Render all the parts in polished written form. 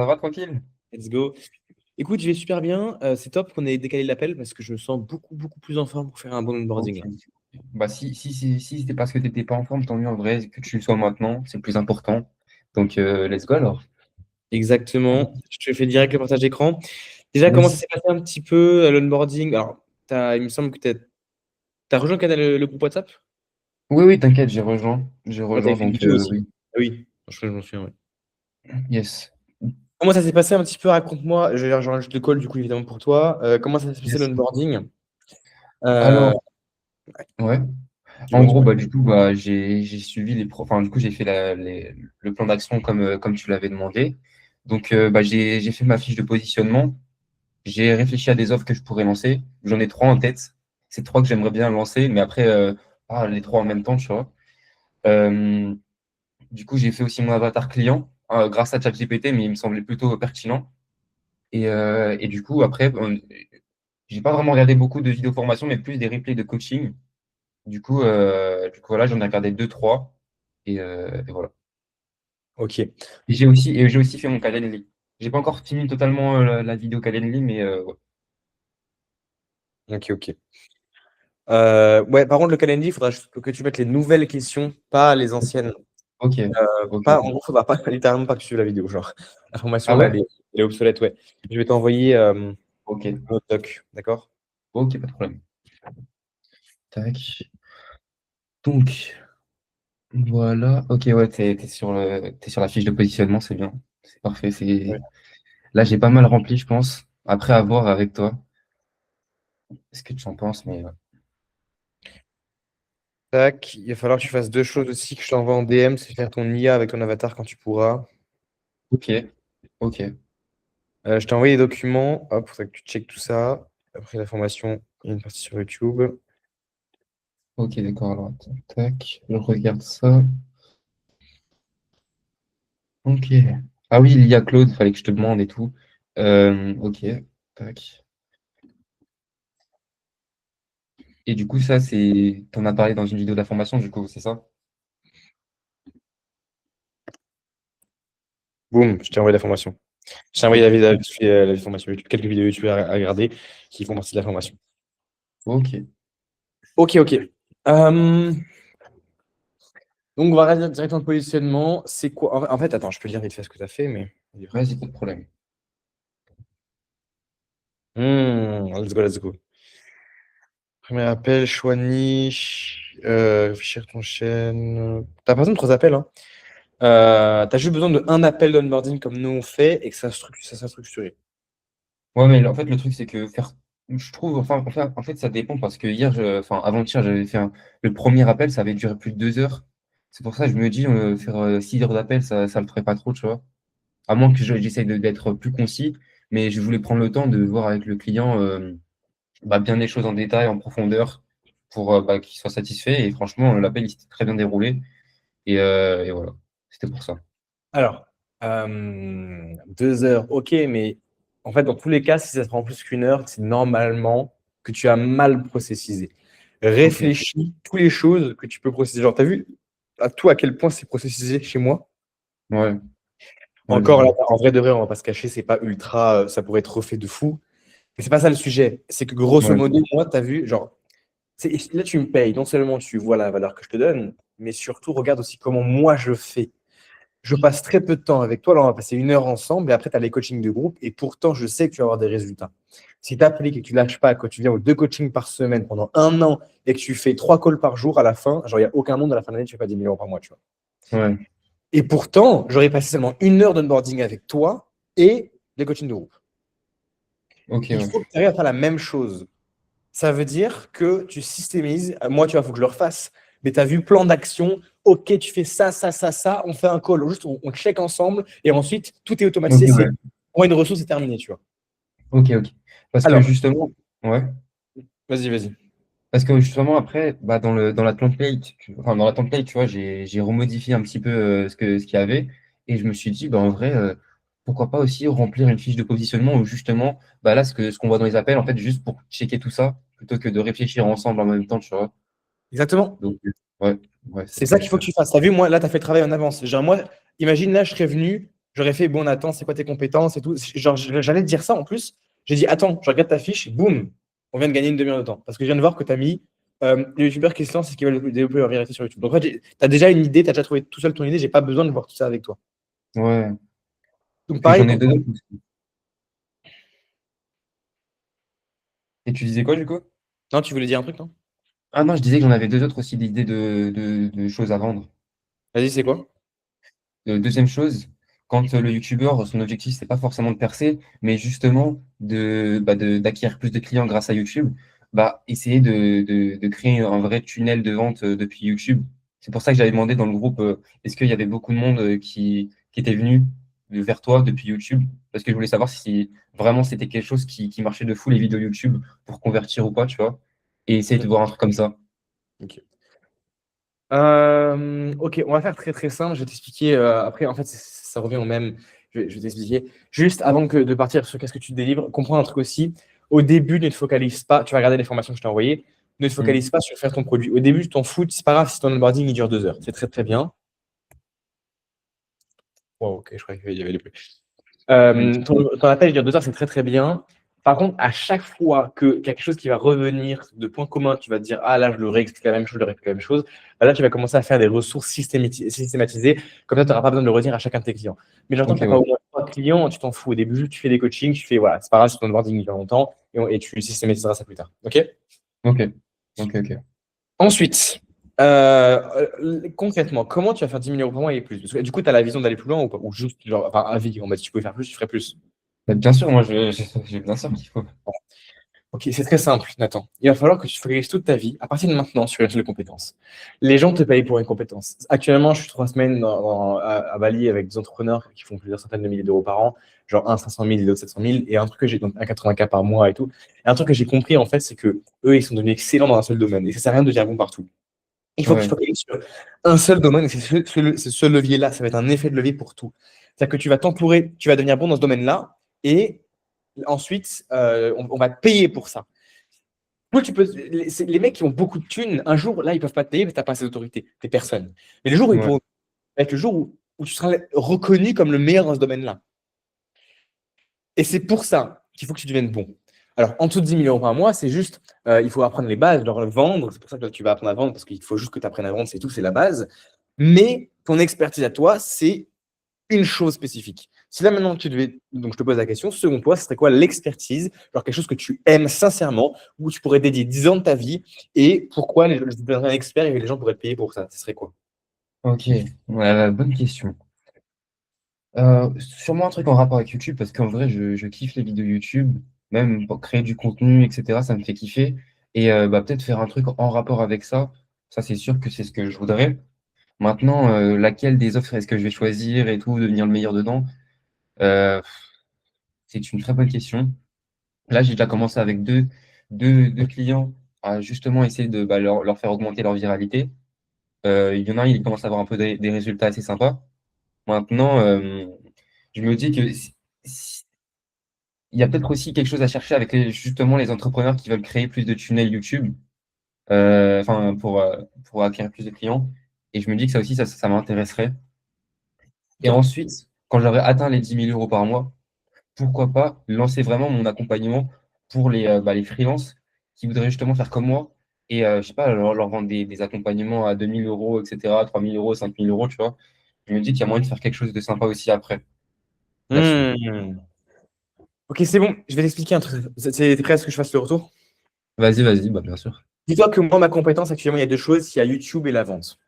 Ça va tranquille? Let's go. Écoute, je vais super bien. C'est top qu'on ait décalé l'appel parce que je me sens beaucoup plus en forme pour faire un bon Ok. onboarding là. Bah si c'était parce que t'étais pas en forme, tant mieux en vrai, que tu le sois maintenant, c'est le plus important. Donc let's go alors. Exactement. Je te fais direct le partage d'écran. Déjà, comment ça Yes. s'est passé un petit peu l'onboarding? Alors, il me semble que tu as rejoint le groupe WhatsApp? Oui, oui, t'inquiète, j'ai rejoint. J'ai Ouais, tu avais rejoint, fait une donc vidéo aussi. oui. Ah oui, je me souviens, ouais. Yes. Comment ça s'est passé un petit peu? Raconte-moi. J'enregistre le call du coup, évidemment, pour toi. Comment ça s'est passé Yes. l'onboarding? Euh, Alors, ouais. En dis-moi, gros, dis-moi. bah du coup, bah j'ai suivi enfin du coup j'ai fait le plan d'action comme tu l'avais demandé. Donc bah j'ai fait ma fiche de positionnement. J'ai réfléchi à des offres que je pourrais lancer. J'en ai trois en tête. C'est trois que j'aimerais bien lancer, mais après, les trois en même temps, tu vois. Euh, du coup, j'ai fait aussi mon avatar client grâce à ChatGPT, mais il me semblait plutôt pertinent. Et du coup, après, j'ai pas vraiment regardé beaucoup de vidéos formation, mais plus des replays de coaching. Du coup voilà, j'en ai regardé deux, trois. Et voilà. Ok, Et j'ai aussi fait mon Calendly. J'ai pas encore fini totalement la vidéo Calendly, mais ouais. ok. Ouais, par contre, le calendrier, il faudra juste que tu mettes les nouvelles questions, pas les anciennes. Ok, ok, Pas, en ok. gros, faudra pas littéralement pas que tu suives la vidéo. Genre, l'information Ah là, ouais? elle est obsolète, ouais. Je vais t'envoyer Ok, un autre doc, d'accord? ok, pas de problème. Tac. Donc, voilà. Ok, ouais, t'es sur la fiche de positionnement, c'est bien. C'est parfait. Ouais. Là, j'ai pas mal rempli, je pense. Après, à voir avec toi. Ce que tu en penses, mais ouais. Tac, il va falloir que tu fasses deux choses aussi que je t'envoie en DM, c'est faire ton IA avec ton avatar quand tu pourras. Ok, ok, Je t'ai envoyé les documents, hop, pour que tu checkes tout ça. Après la formation, il y a une partie sur YouTube. ok, d'accord. Alors, attends, tac, je regarde ça. Ok. Ah oui, il y a Claude, fallait que je te demande et tout. Ok, tac. Et du coup, ça, t'en as parlé dans une vidéo d'information, du coup, c'est ça? Boum, je t'ai envoyé la formation. Je t'ai envoyé Ok, la formation YouTube, quelques vidéos YouTube à regarder qui font partie de la formation. ok. Ok. Euh, donc, on va regarder directement le positionnement. C'est quoi? En fait, attends, je peux lire vite fait ce que tu as fait, mais. Vas-y, pas de problème. Let's go. Premier appel, choix de niche, réfléchir ton chaîne. T'as pas besoin de trois appels, hein. T'as juste besoin de un appel d'onboarding comme nous on fait et que ça soit structuré. Ouais, mais en fait, le truc, c'est que je trouve, en fait, ça dépend parce que hier, enfin, avant-hier, j'avais fait le premier appel, ça avait duré plus de 2 heures. C'est pour ça que je me dis, faire 6 heures d'appel, ça le ferait pas trop, tu vois. À moins que j'essaye d'être plus concis, mais je voulais prendre le temps de voir avec le client, bah, bien les choses en détail, en profondeur, pour bah, qu'il soit satisfait. Et franchement, l'appel, il s'était très bien déroulé. Et voilà, c'était pour ça. Alors, 2 heures, ok, mais en fait, dans tous les cas, si ça te prend plus qu'une heure, c'est normalement que tu as mal processisé. Ok, Réfléchis toutes les choses que tu peux processer. Genre, t'as vu à tout à quel point c'est processisé chez moi? ouais, ouais, je Encore là, vois. en vrai de vrai, on va pas se cacher, c'est pas ultra, ça pourrait être refait de fou. Mais c'est pas ça le sujet. C'est que grosso Ouais, modo, moi, t'as vu, genre, là, tu me payes. Non seulement tu vois la valeur que je te donne, mais surtout, regarde aussi comment moi je fais. Je passe très peu de temps avec toi. Là, on va passer 1 heure ensemble et après, tu as les coachings de groupe. Et pourtant, je sais que tu vas avoir des résultats. Si tu appliques et que tu lâches pas, que tu viens aux 2 coachings par semaine pendant 1 an et que tu fais 3 calls par jour à la fin, genre, il n'y a aucun monde à la fin de l'année, tu fais pas 10 000 euros par mois, tu vois. ouais, Et pourtant, j'aurais passé seulement 1 heure d'onboarding avec toi et les coachings de groupe. ok, Il ouais. faut que tu arrives à faire la même chose. Ça veut dire que tu systémises. Moi, tu vois, il faut que je le refasse. Mais tu as vu plan d'action. OK, tu fais ça. On fait un call. Juste, on check ensemble. Et ensuite, tout est Ok, automatisé. ouais. C'est moi une ressource, c'est terminé, tu vois. Ok, ok. Parce que Alors, justement, ouais. vas-y. Parce que justement, après, bah, dans la template, enfin, dans la template, tu vois, j'ai remodifié un petit peu ce qu'il y avait. Et je me suis dit, bah, en vrai, pourquoi pas aussi remplir une fiche de positionnement où justement, bah, là, ce qu'on voit dans les appels, en fait, juste pour checker tout ça, plutôt que de réfléchir ensemble en même temps, tu vois. Exactement. Donc, ouais, ouais, c'est C'est ce que ça je qu'il vais faut que faire. tu fasses. Tu as vu, moi, là, tu as fait le travail en avance. Genre, moi, imagine, là, je serais venu. J'aurais fait, bon, Nathan, c'est quoi tes compétences et tout. Genre, j'allais te dire ça en plus. J'ai dit, attends, je regarde ta fiche, boum, on vient de gagner une demi-heure de temps. Parce que je viens de voir que tu as mis les youtubeurs qui se lancent, c'est ce qui veulent développer leur viralité sur YouTube. Donc, en fait, tu as déjà une idée, tu as déjà trouvé tout seul ton idée, j'ai pas besoin de voir tout ça avec toi. Ouais. Donc, Puis pareil j'en ai pour deux toi. autres aussi. Et tu disais quoi, du coup? Non, tu voulais dire un truc, non? Ah non, je disais que j'en avais deux autres aussi d'idées de choses à vendre. Vas-y, c'est quoi? Deuxième chose, quand le youtubeur, son objectif, c'est pas forcément de percer, mais justement d'acquérir plus de clients grâce à YouTube, bah, essayer de créer un vrai tunnel de vente depuis YouTube. C'est pour ça que j'avais demandé dans le groupe, est-ce qu'il y avait beaucoup de monde qui était venu vers toi depuis YouTube? Parce que je voulais savoir si vraiment c'était quelque chose qui marchait de fou, les vidéos YouTube, pour convertir ou pas, tu vois. Et essayer de voir un truc comme ça. Ok. Ok, on va faire très très simple. Je vais t'expliquer. Après, en fait, ça revient au même. Je vais t'expliquer. Juste avant de partir sur qu'est-ce que tu délivres, comprends un truc aussi. Au début, ne te focalise pas. Tu vas regarder les formations que je t'ai envoyées. Ne te Hmm. focalise pas sur faire ton produit. Au début, tu t'en fous. C'est pas grave si ton onboarding il dure 2 heures. C'est très très bien. Wow, ok, je croyais qu'il y avait les plus. Ton appel dure 2 heures, c'est très très bien. Par contre, à chaque fois que quelque chose qui va revenir de point commun, tu vas te dire, ah là, je leur réexplique la même chose, je leur réexplique la même chose. Bah là, tu vas commencer à faire des ressources systématisées. Comme ça, tu n'auras pas besoin de le redire à chacun de tes clients. Mais j'entends que Ok, tu n'as pas ouais. au moins 3 clients, tu t'en fous. Au début, tu fais des coachings, tu fais, voilà, c'est pas grave si ton onboarding il dure longtemps et tu systématiseras ça plus tard. OK? Ok. Ok, ok. Ensuite, concrètement, comment tu vas faire 10 000 euros par mois et plus? Parce que, du coup, tu as la vision d'aller plus loin ou pas? Ou juste, genre, enfin, à vie, on m'a dit, tu pouvais faire plus, tu ferais plus. Bah, bien sûr, moi, j'ai bien sûr qu'il faut. Ok, c'est très simple, Nathan. Il va falloir que tu focalises toute ta vie, à partir de maintenant, sur une seule compétence. Les gens te payent pour une compétence. Actuellement, je suis 3 semaines à Bali avec des entrepreneurs qui font plusieurs centaines de milliers d'euros par an, genre un 500 000 et l'autre 700 000, et un truc que j'ai, donc un 80K par mois et tout. Et un truc que j'ai compris, en fait, c'est que eux, ils sont devenus excellents dans un seul domaine. Et ça sert à rien de dire bon partout. Il faut que tu Ouais, focalises sur un seul domaine, et c'est ce levier-là, ça va être un effet de levier pour tout. C'est-à-dire que tu vas t'entourer, tu vas devenir bon dans ce domaine-là, et ensuite, on va te payer pour ça. Oui, les mecs qui ont beaucoup de thunes, un jour, là, ils peuvent pas te payer parce que tu n'as pas assez d'autorité. Tu es personne. Mais le jour où ils ouais. pourront être le jour où tu seras reconnu comme le meilleur dans ce domaine-là. Et c'est pour ça qu'il faut que tu deviennes bon. Alors, en dessous de 10 000 euros par mois, c'est juste, il faut apprendre les bases, genre vendre. C'est pour ça que tu vas apprendre à vendre parce qu'il faut juste que tu apprennes à vendre, c'est tout, c'est la base. Mais ton expertise à toi, c'est une chose spécifique. Si là maintenant tu devais, donc je te pose la question, selon toi, ce serait quoi l'expertise, genre quelque chose que tu aimes sincèrement, où tu pourrais dédier 10 ans de ta vie, et pourquoi je deviendrais un expert et les gens pourraient te payer pour ça, ce serait quoi? Ok, ouais, bonne question. Sûrement un truc en rapport avec YouTube, parce qu'en vrai, je kiffe les vidéos YouTube, même pour créer du contenu, etc. Ça me fait kiffer. Et peut-être faire un truc en rapport avec ça. Ça, c'est sûr que c'est ce que je voudrais. Maintenant, laquelle des offres est-ce que je vais choisir et tout, devenir le meilleur dedans? Euh, c'est une très bonne question. Là, j'ai déjà commencé avec deux clients à justement essayer de leur faire augmenter leur viralité. Il y en a un, il commence à avoir un peu des résultats assez sympas. Maintenant, je me dis que il y a peut-être aussi quelque chose à chercher avec justement les entrepreneurs qui veulent créer plus de tunnels YouTube, enfin pour acquérir plus de clients. Et je me dis que ça aussi, ça m'intéresserait. Et Ok. ensuite, quand j'aurai atteint les 10 000 € par mois, pourquoi pas lancer vraiment mon accompagnement pour les freelances qui voudraient justement faire comme moi et je sais pas, leur vendre des accompagnements à 2 000 €, etc., 3 000 €, 5 000 €, tu vois. Je me dis qu'il y a moyen de faire quelque chose de sympa aussi après là-dessus. Hmm. Ok, c'est bon, je vais t'expliquer un truc. T'es prêt à ce que je fasse le retour? Vas-y, bah bien sûr. Dis-toi que moi, ma compétence, actuellement, il y a deux choses, il y a YouTube et la vente.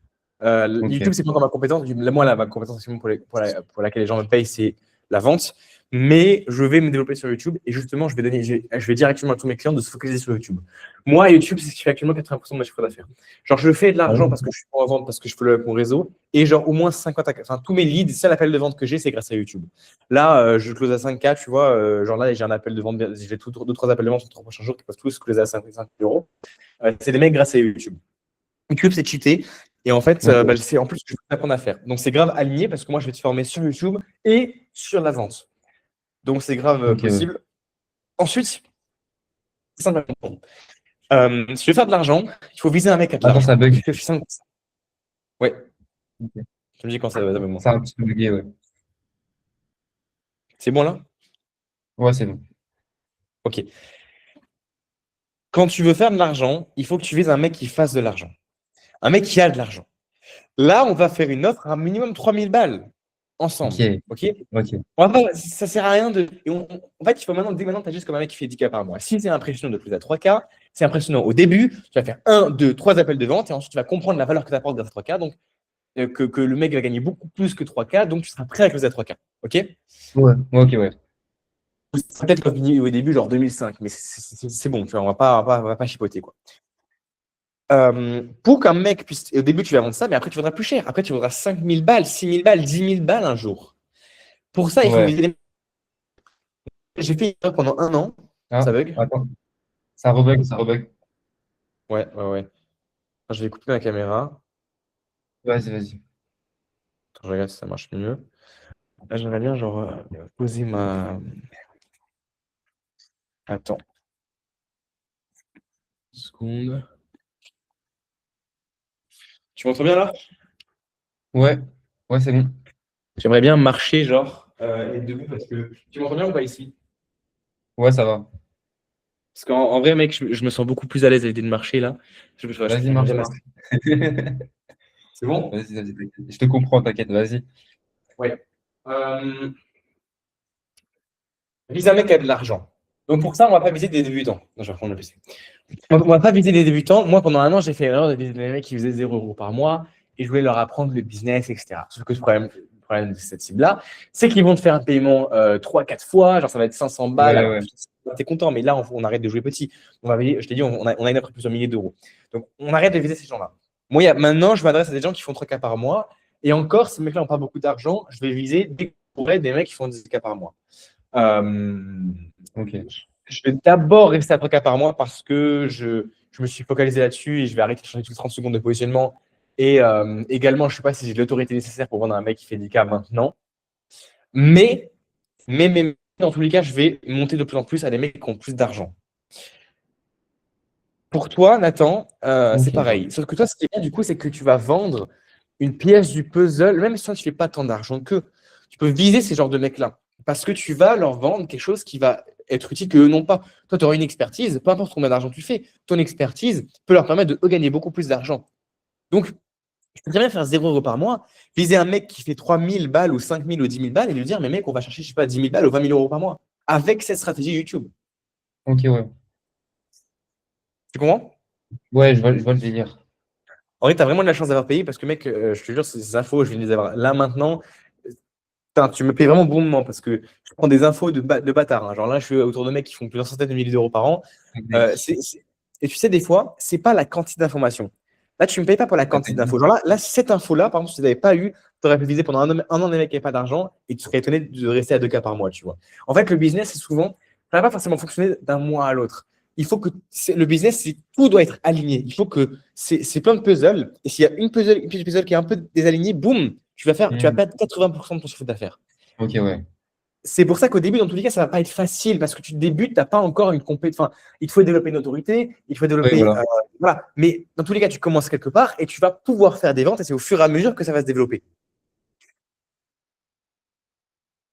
YouTube, Ok. c'est pas encore ma compétence. Moi, ma compétence actuellement pour laquelle les gens me payent, c'est la vente. Mais je vais me développer sur YouTube et justement, je vais dire actuellement à tous mes clients de se focaliser sur YouTube. Moi, YouTube, c'est ce qui fait actuellement 80% de mon chiffre d'affaires. Genre, je fais de Ah l'argent oui. parce que je suis en vente, parce que je fais avec mon réseau. Et genre, au moins 50, enfin, tous mes leads, seul appel de vente que j'ai, c'est grâce à YouTube. Là, je close à 5K, tu vois. Genre là, j'ai un appel de vente, j'ai deux, trois appels de vente sur les 3 prochains jours qui peuvent tous closer à 5 euros. C'est des mecs grâce à YouTube. YouTube, c'est cheaté. Et en fait, Ok, c'est en plus ce que je vais t'apprendre à faire. Donc, c'est grave aligné parce que moi, je vais te former sur YouTube et sur la vente. Donc, c'est grave ok, ouais. possible. Ensuite, c'est simple à comprendre. Si tu veux faire de l'argent, il faut viser un mec à de Attends, l'argent. ça bug. C'est aussi simple que ça. Ouais, Ok. tu me dis quand ça va moi. Ça a un petit peu bugué, ouais. C'est bon là? Ouais, c'est bon. Ok. Quand tu veux faire de l'argent, il faut que tu vises un mec qui fasse de l'argent. Un mec qui a de l'argent. Là, on va faire une offre à un minimum 3 000 balles ensemble. Ok, Ok? ok. Ça sert à rien de. En fait, il faut maintenant, dès maintenant, tu agis comme un mec qui fait 10K par mois. Si c'est impressionnant de plus à 3K, c'est impressionnant au début. Tu vas faire un, 2, 3 appels de vente et ensuite tu vas comprendre la valeur que tu apportes dans ces 3K. Donc, que le mec va gagner beaucoup plus que 3K. Donc, tu seras prêt à closer à 3K. Ok? Ouais. Ok, ouais. Peut-être comme au début, genre 2005, mais c'est bon, tu vois, on va pas chipoter, quoi. Pour qu'un mec puisse. Au début, tu vas vendre ça, mais après, tu vendras plus cher. Après, tu vendras 5 000 balles, 6 000 balles, 10 000 balles un jour. Pour ça, il faut Ouais. viser les. J'ai fait ça pendant un an. Ah, Ça bug? attends, ça rebug, ça rebug. Ouais, ouais, ouais. Attends, je vais couper ma caméra. Vas-y, vas-y. Attends, je regarde si ça marche mieux. Là, j'aimerais bien, genre, poser ma. Attends, une seconde. Tu m'entends bien là? Ouais, ouais, c'est bon. J'aimerais bien marcher, genre, et debout parce que. Tu m'entends bien ou pas ici? Ouais, ça va. Parce qu'en vrai, mec, je me sens beaucoup plus à l'aise à l'idée de marcher là. Je Vas-y, préfère bien marche, m'asseoir. marche. C'est bon? Vas-y, vas-y, t'inquiète. Je te comprends, t'inquiète, vas-y. Ouais. Euh, Vise un mec qui a de l'argent. Donc pour ça, on va pas viser des débutants. Non, je vais reprendre le PC. On va pas viser des débutants. Moi, pendant un an, j'ai fait l'erreur de viser des mecs qui faisaient 0 € par mois et je voulais leur apprendre le business, etc. Sauf que le problème de cette cible-là, c'est qu'ils vont te faire un paiement 3-4 fois, genre ça va être 500 balles. Ouais, Alors, ouais. tu es content, mais là, on arrête de jouer petit. Je t'ai dit, on a une offre de plusieurs milliers d'euros. Donc, on arrête de viser ces gens-là. Moi, maintenant, je m'adresse à des gens qui font 3K par mois. Et encore, ces mecs-là n'ont pas beaucoup d'argent. Je vais viser dès que je pourrais des mecs qui font 10K par mois. Euh, Ok. je vais d'abord rester à 3K par mois parce que je me suis focalisé là-dessus et je vais arrêter de changer toutes les 30 secondes de positionnement. Et également, je ne sais pas si j'ai l'autorité nécessaire pour vendre un mec qui fait 10K maintenant. Mais, mais, dans tous les cas, je vais monter de plus en plus à des mecs qui ont plus d'argent. Pour toi, Nathan, c'est Ok. pareil. Sauf que toi, ce qui est bien, du coup, c'est que tu vas vendre une pièce du puzzle, même si toi, tu ne fais pas tant d'argent que tu peux viser ces genres de mecs-là. Parce que tu vas leur vendre quelque chose qui va être utile qu'eux n'ont pas. Toi, tu auras une expertise, peu importe combien d'argent tu fais, ton expertise peut leur permettre de gagner beaucoup plus d'argent. Donc, tu peux très bien faire 0 € par mois, viser un mec qui fait 3 000 balles ou 5 000 ou 10 000 balles et lui dire, mais mec, on va chercher, je sais pas, 10 000 balles ou 20 000 € par mois avec cette stratégie YouTube. Ok, ouais. Tu comprends? Ouais, je vois le délire. En vrai, tu as vraiment de la chance d'avoir payé parce que, mec, je te jure, ces infos, je viens de les avoir là maintenant. Putain, tu me payes vraiment bon moment parce que je prends des infos de bâtard, hein. Genre là, je suis autour de mecs qui font plusieurs centaines de milliers d'euros par an. Euh, Mec. c'est- c'est- Et tu sais, des fois, c'est pas la quantité d'informations. Là, tu me payes pas pour la Ouais, quantité d'infos. Genre là, cette info-là, par exemple, si tu n'avais pas eu, tu aurais pu viser pendant un an des mecs qui n'avaient pas d'argent et tu serais étonné de rester à 2K par mois, tu vois. En fait, le business, c'est souvent, ça va pas forcément fonctionner d'un mois à l'autre. Il faut que le business, tout doit être aligné. Il faut que c'est plein de puzzles. Et s'il y a une pièce de puzzle qui est un peu désalignée, boum, tu vas Hmm. perdre 80% de ton chiffre d'affaires. Ok, ouais. C'est pour ça qu'au début, dans tous les cas, ça ne va pas être facile parce que tu débutes, tu n'as pas encore une compétence. Enfin, il te faut développer une autorité, il te faut Ouais, développer. voilà. Voilà. Mais dans tous les cas, tu commences quelque part et tu vas pouvoir faire des ventes et c'est au fur et à mesure que ça va se développer.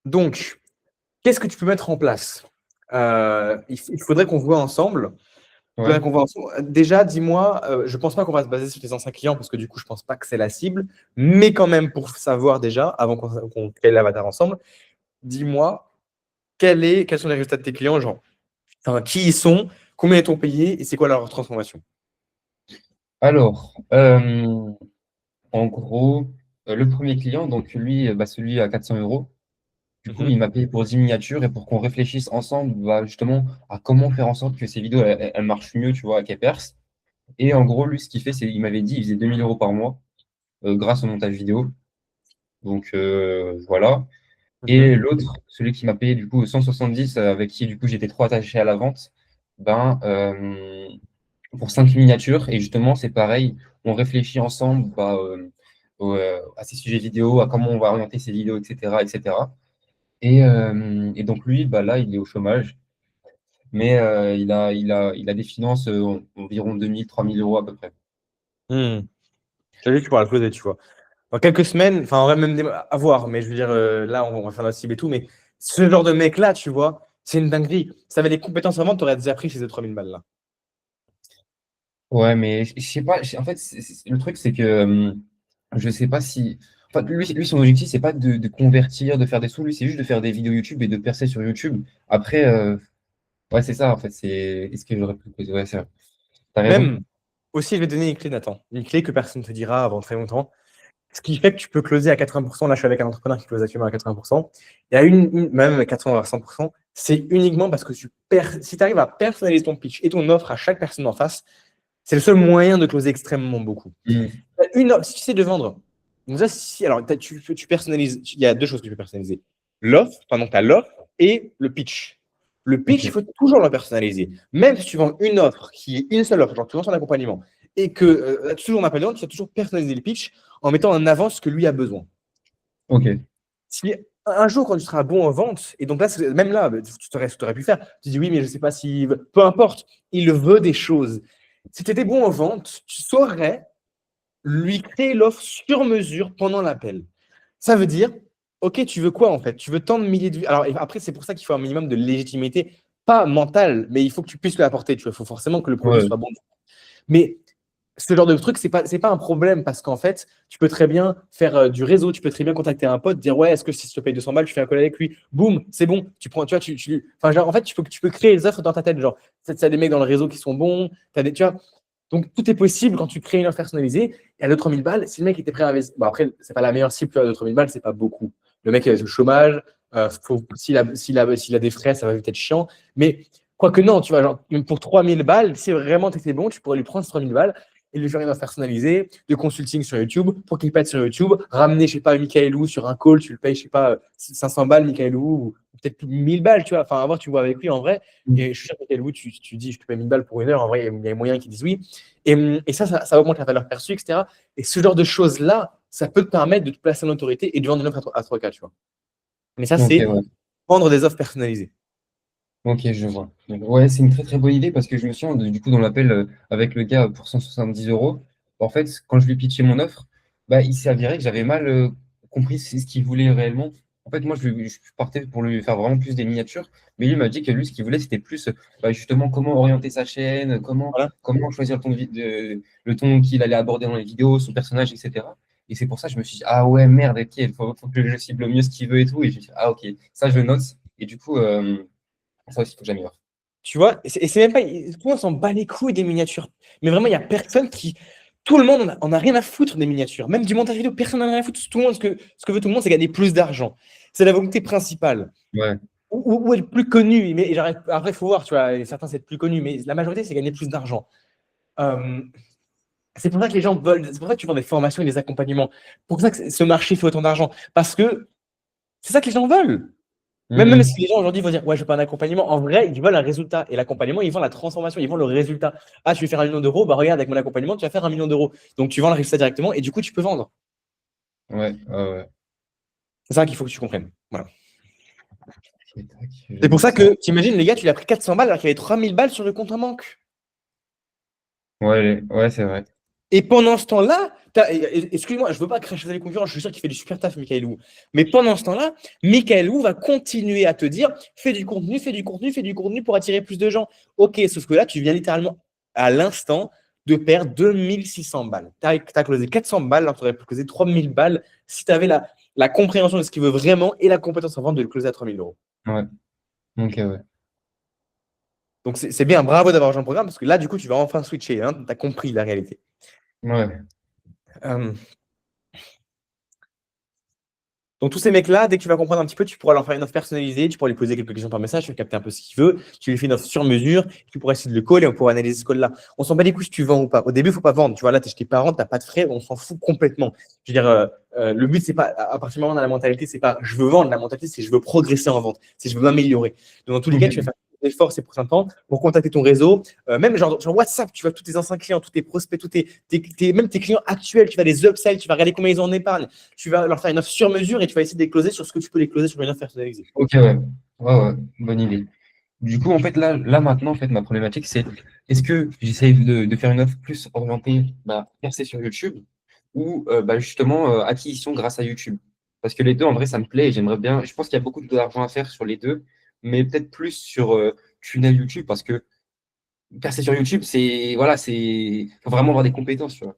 Donc, qu'est-ce que tu peux mettre en place? Il faudrait qu'on voit ensemble. Ouais. Déjà, dis-moi, je ne pense pas qu'on va se baser sur tes anciens clients parce que du coup, je ne pense pas que c'est la cible. Mais quand même, pour savoir déjà, avant qu'on crée l'avatar ensemble, dis-moi quels sont les résultats de tes clients, genre. Enfin, qui ils sont, combien ils t'ont payé et c'est quoi leur transformation. Alors, en gros, le premier client, donc lui, bah, celui à 400 euros, du coup, il Mhm, m'a payé pour 10 miniatures et pour qu'on réfléchisse ensemble bah, justement à comment faire en sorte que ces vidéos elles marchent mieux, tu vois, qu'elles percent. Et en gros, lui, ce qu'il fait, c'est il m'avait dit il faisait 2 000 € par mois grâce au montage vidéo. Donc voilà. Et mhm, l'autre, celui qui m'a payé du coup 170, avec qui du coup j'étais trop attaché à la vente, ben, pour 5 miniatures. Et justement, c'est pareil, on réfléchit ensemble bah, à ces sujets vidéo, à comment on va orienter ces vidéos, etc. etc. Et donc lui, bah, là, il est au chômage, mais il a des finances environ 2 000 3 000 € à peu près. mhm. J'avais dit que tu pourras le closer, tu vois. Dans quelques semaines, enfin, on va même à voir, mais je veux dire, là, on va faire notre cible et tout, mais Ce genre de mec-là, tu vois, c'est une dinguerie. Ça avait les compétences en vente, tu aurais déjà pris ces 3000 balles là. Ouais, mais je sais pas. En fait, le truc, c'est que je sais pas si. Enfin, lui, son objectif, c'est pas de convertir, de faire des sous. Lui, c'est juste de faire des vidéos YouTube et de percer sur YouTube. Après, ouais, c'est ça, en fait. Est-ce que j'aurais pu poser? Ouais, c'est vrai. T'as raison. Même aussi, je vais te donner une clé, Nathan. Une clé que personne ne te dira avant très longtemps. Ce qui fait que tu peux closer à 80%. Là, je suis avec un entrepreneur qui close actuellement à 80%. Il y a même 80 à 100%. C'est uniquement parce que si tu arrives à personnaliser ton pitch et ton offre à chaque personne en face, c'est le seul moyen de closer extrêmement beaucoup. Mm. Une offre, si tu sais de vendre, donc ça, alors tu personnalises, il y a deux choses que tu peux personnaliser. L'offre, pendant que tu as l'offre et le pitch. Le pitch, il Ok. faut toujours le personnaliser. Même si tu vends une offre qui est une seule offre, genre tu vends son accompagnement, et que toujours en appel d'offres, tu vas toujours personnaliser le pitch en mettant en avant ce que lui a besoin. Ok. Si un jour, quand tu seras bon en vente, et donc là, même là, tu aurais pu faire, tu dis oui, mais je ne sais pas si, peu importe, il veut des choses. Si tu étais bon en vente, tu saurais lui créer l'offre sur mesure pendant l'appel. Ça veut dire, OK, tu veux quoi en fait? Tu veux tant de milliers de vues. Alors après, c'est pour ça qu'il faut un minimum de légitimité, pas mentale, mais il faut que tu puisses l'apporter. Tu vois, il faut forcément que le produit Ouais. soit bon. Mais ce genre de truc, c'est pas un problème parce qu'en fait, tu peux très bien faire du réseau, tu peux très bien contacter un pote, dire ouais, est-ce que si je te paye 200 balles, tu fais un call avec lui, boum, c'est bon, tu prends, tu vois, enfin, genre, en fait, tu peux créer les offres dans ta tête, genre, tu as des mecs dans le réseau qui sont bons, tu vois, donc tout est possible quand tu crées une offre personnalisée et à 2 000 balles, si le mec était prêt à investir, bon après, c'est pas la meilleure cible, tu vois, 2 000 balles, c'est pas beaucoup. Le mec est au chômage, s'il a des frais, ça va peut-être chiant, mais quoique non, tu vois, genre, pour 3 000 balles, si vraiment tu étais bon, tu pourrais lui prendre ces 3 000 balles et lui faire une offre personnalisée, de consulting sur YouTube, pour qu'il pète sur YouTube, ramener, je sais pas, Michael Wu sur un call, tu le payes, je sais pas, 500 balles, Michael Wu, ou peut-être 1000 balles, tu vois, enfin, à voir, tu vois avec lui en vrai, et je suis sûr que Michael Wu, tu dis, je te paye 1000 balles pour une heure, en vrai, il y a moyen qu'ils disent oui, et ça augmente la valeur perçue, etc. Et ce genre de choses-là, ça peut te permettre de te placer en autorité et de vendre une offre à 3K, tu vois. Mais ça, Ok, c'est ouais. vendre des offres personnalisées. Ok, je vois. Donc, ouais, c'est une très très bonne idée parce que je me souviens du coup dans l'appel avec le gars pour 170 euros. En fait, quand je lui pitchais mon offre, bah, il s'est avéré que j'avais mal compris ce qu'il voulait réellement. En fait, moi, je partais pour lui faire vraiment plus des miniatures, mais lui m'a dit que lui, ce qu'il voulait, c'était plus bah, justement comment orienter sa chaîne, Voilà. comment choisir le ton qu'il allait aborder dans les vidéos, son personnage, etc. Et c'est pour ça que je me suis dit, ah ouais, merde, ok, faut que je cible mieux ce qu'il veut et tout. Et je me suis dit, ah ok, ça je note. Et du coup, ça aussi, il faut que j'améliore. Tu vois, et c'est même pas. Tout le monde s'en bat les couilles des miniatures. Mais vraiment, il n'y a personne qui. Tout le monde en a rien à foutre des miniatures. Même du montage vidéo, personne n'en a rien à foutre. Tout le monde, ce que veut tout le monde, c'est gagner plus d'argent. C'est la volonté principale. Ouais, Ou être plus connu. Mais genre, après, il faut voir, tu vois, et certains, c'est être plus connu. Mais la majorité, c'est gagner plus d'argent. Euh, c'est pour ça que les gens veulent. C'est pour ça que tu vends des formations et des accompagnements. Pour ça que ce marché fait autant d'argent. Parce que c'est ça que les gens veulent. Même Mhm. si les gens aujourd'hui vont dire, ouais, je veux pas un accompagnement, en vrai, ils veulent un résultat. Et l'accompagnement, ils vendent la transformation, ils vendent le résultat. Ah, tu veux faire 1 million d'euros, bah regarde, avec mon accompagnement, tu vas faire 1 million d'euros. Donc tu vends le résultat directement et du coup, tu peux vendre. Ouais, ouais, ouais. C'est ça qu'il faut que tu comprennes. Voilà. Ok, tac, je C'est pour note ça ça. que, t'imagines, les gars, tu lui as pris 400 balles alors qu'il y avait 3000 balles sur le compte en banque. Ouais, ouais, c'est vrai. Et pendant ce temps-là, excuse-moi, je ne veux pas cracher sur les concurrents, je suis sûr qu'il fait du super taf, Michael Wu. Mais pendant ce temps-là, Michael Wu va continuer à te dire fais du contenu, fais du contenu, fais du contenu pour attirer plus de gens. Ok, sauf que là, tu viens littéralement à l'instant de perdre 2600 balles. Tu as closé 400 balles, alors tu aurais pu closer 3000 balles si tu avais la compréhension de ce qu'il veut vraiment et la compétence en vente de le closer à 3000 euros. Ouais, ok, ouais. Donc c'est bien, bravo d'avoir rejoint le programme parce que là, du coup, tu vas enfin switcher. Hein, tu as compris la réalité. Ouais, Euh, Donc, tous ces mecs-là, dès que tu vas comprendre un petit peu, tu pourras leur faire une offre personnalisée, tu pourras lui poser quelques questions par message, tu vas capter un peu ce qu'il veut, tu lui fais une offre sur mesure, tu pourras essayer de le call et on pourra analyser ce call-là. On s'en bat les couilles si tu vends ou pas. Au début, il ne faut pas vendre. Tu vois, là, tu es chez tes parents, tu n'as pas de frais, on s'en fout complètement. Je veux dire, le but, c'est pas, à partir du moment où on a la mentalité, c'est pas je veux vendre, la mentalité, c'est je veux progresser en vente, c'est je veux m'améliorer. Donc, dans tous les cas, tu vas ok. faire des efforts ces prochains temps pour contacter ton réseau, même genre WhatsApp, tu vois tous tes anciens clients, tous tes prospects, même tes clients actuels, tu vas les upsell, tu vas regarder combien ils en épargnent, tu vas leur faire une offre sur mesure et tu vas essayer de les closer sur ce que tu peux les closer sur une offre personnalisée. Ok, ouais. Ouais, ouais, bonne idée. Du coup, en fait, là maintenant, en fait, ma problématique, c'est est-ce que j'essaye de faire une offre plus orientée bah, percée sur YouTube ou bah, justement acquisition grâce à YouTube? Parce que les deux, en vrai, ça me plaît et j'aimerais bien. Je pense qu'il y a beaucoup d'argent à faire sur les deux, mais peut-être plus sur tunnel YouTube parce que percer sur YouTube, c'est. Voilà, c'est. Faut vraiment avoir des compétences, tu vois.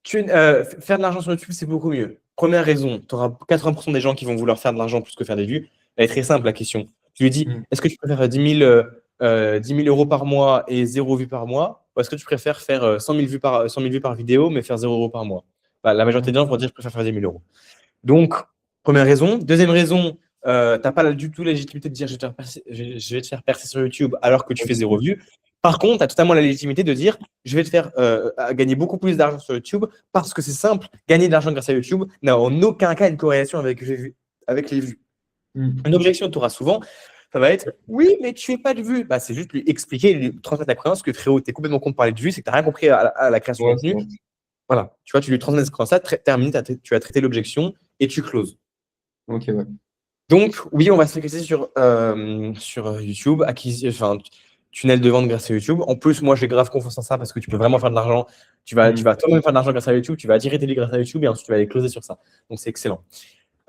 Faire de l'argent sur YouTube, c'est beaucoup mieux. Première raison, tu auras 80% des gens qui vont vouloir faire de l'argent plus que faire des vues. Elle est très simple, la question. Tu lui dis, Mm. est-ce que tu préfères 10 000 euros par mois et 0 vue par mois? Ou est-ce que tu préfères faire 100 000 vues par vidéo, mais faire 0 euros par mois? Bah, la majorité des gens vont dire, je préfère faire 10 000 euros. Donc, première raison. Deuxième raison, tu n'as pas du tout la légitimité de dire, je vais te faire percer sur YouTube alors que tu fais 0 vue. Par contre, tu as totalement la légitimité de dire je vais te faire gagner beaucoup plus d'argent sur YouTube parce que c'est simple, gagner de l'argent grâce à YouTube n'a en aucun cas une corrélation avec les vues. Mm. Une objection que tu auras souvent, ça va être oui, mais tu fais pas de vues. Bah, c'est juste lui expliquer, lui transmettre la croyance que frérot, tu es complètement con de parler de vues, c'est que tu n'as rien compris à la création de Ouais, c'est contenu. vrai. Voilà, tu vois, tu lui transmets cette croyance-là, terminé, tu as traité l'objection et tu closes. Ok, ouais. Donc, oui, on va se focaliser sur YouTube, enfin, tunnel de vente grâce à YouTube. En plus, moi, j'ai grave confiance en ça parce que tu peux vraiment faire de l'argent. Tu Mm. vas toi-même faire de l'argent grâce à YouTube, tu vas attirer tes leads grâce à YouTube et ensuite tu vas aller closer sur ça. Donc, c'est excellent.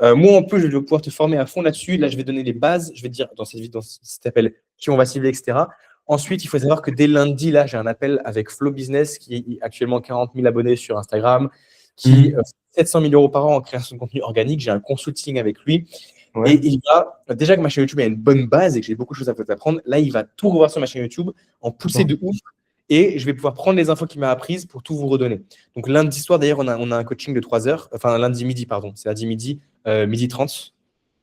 Moi, en plus, je vais pouvoir te former à fond là-dessus. Là, je vais donner les bases. Je vais te dire dans cette vidéo, dans cet appel, qui on va cibler, etc. Ensuite, il faut savoir que dès lundi, là, j'ai un appel avec Flow Business qui est actuellement 40 000 abonnés sur Instagram, qui Mm. 700 000 euros par an en création de contenu organique. J'ai un consulting avec lui. Et Ouais. il va, déjà que ma chaîne YouTube a une bonne base et que j'ai beaucoup de choses à peut apprendre, là, il va tout revoir sur ma chaîne YouTube, en pousser D'accord. de ouf. Et je vais pouvoir prendre les infos qu'il m'a apprises pour tout vous redonner. Donc lundi soir, d'ailleurs, on a un coaching de 3 heures. Enfin, lundi midi, pardon. C'est lundi midi, midi 30.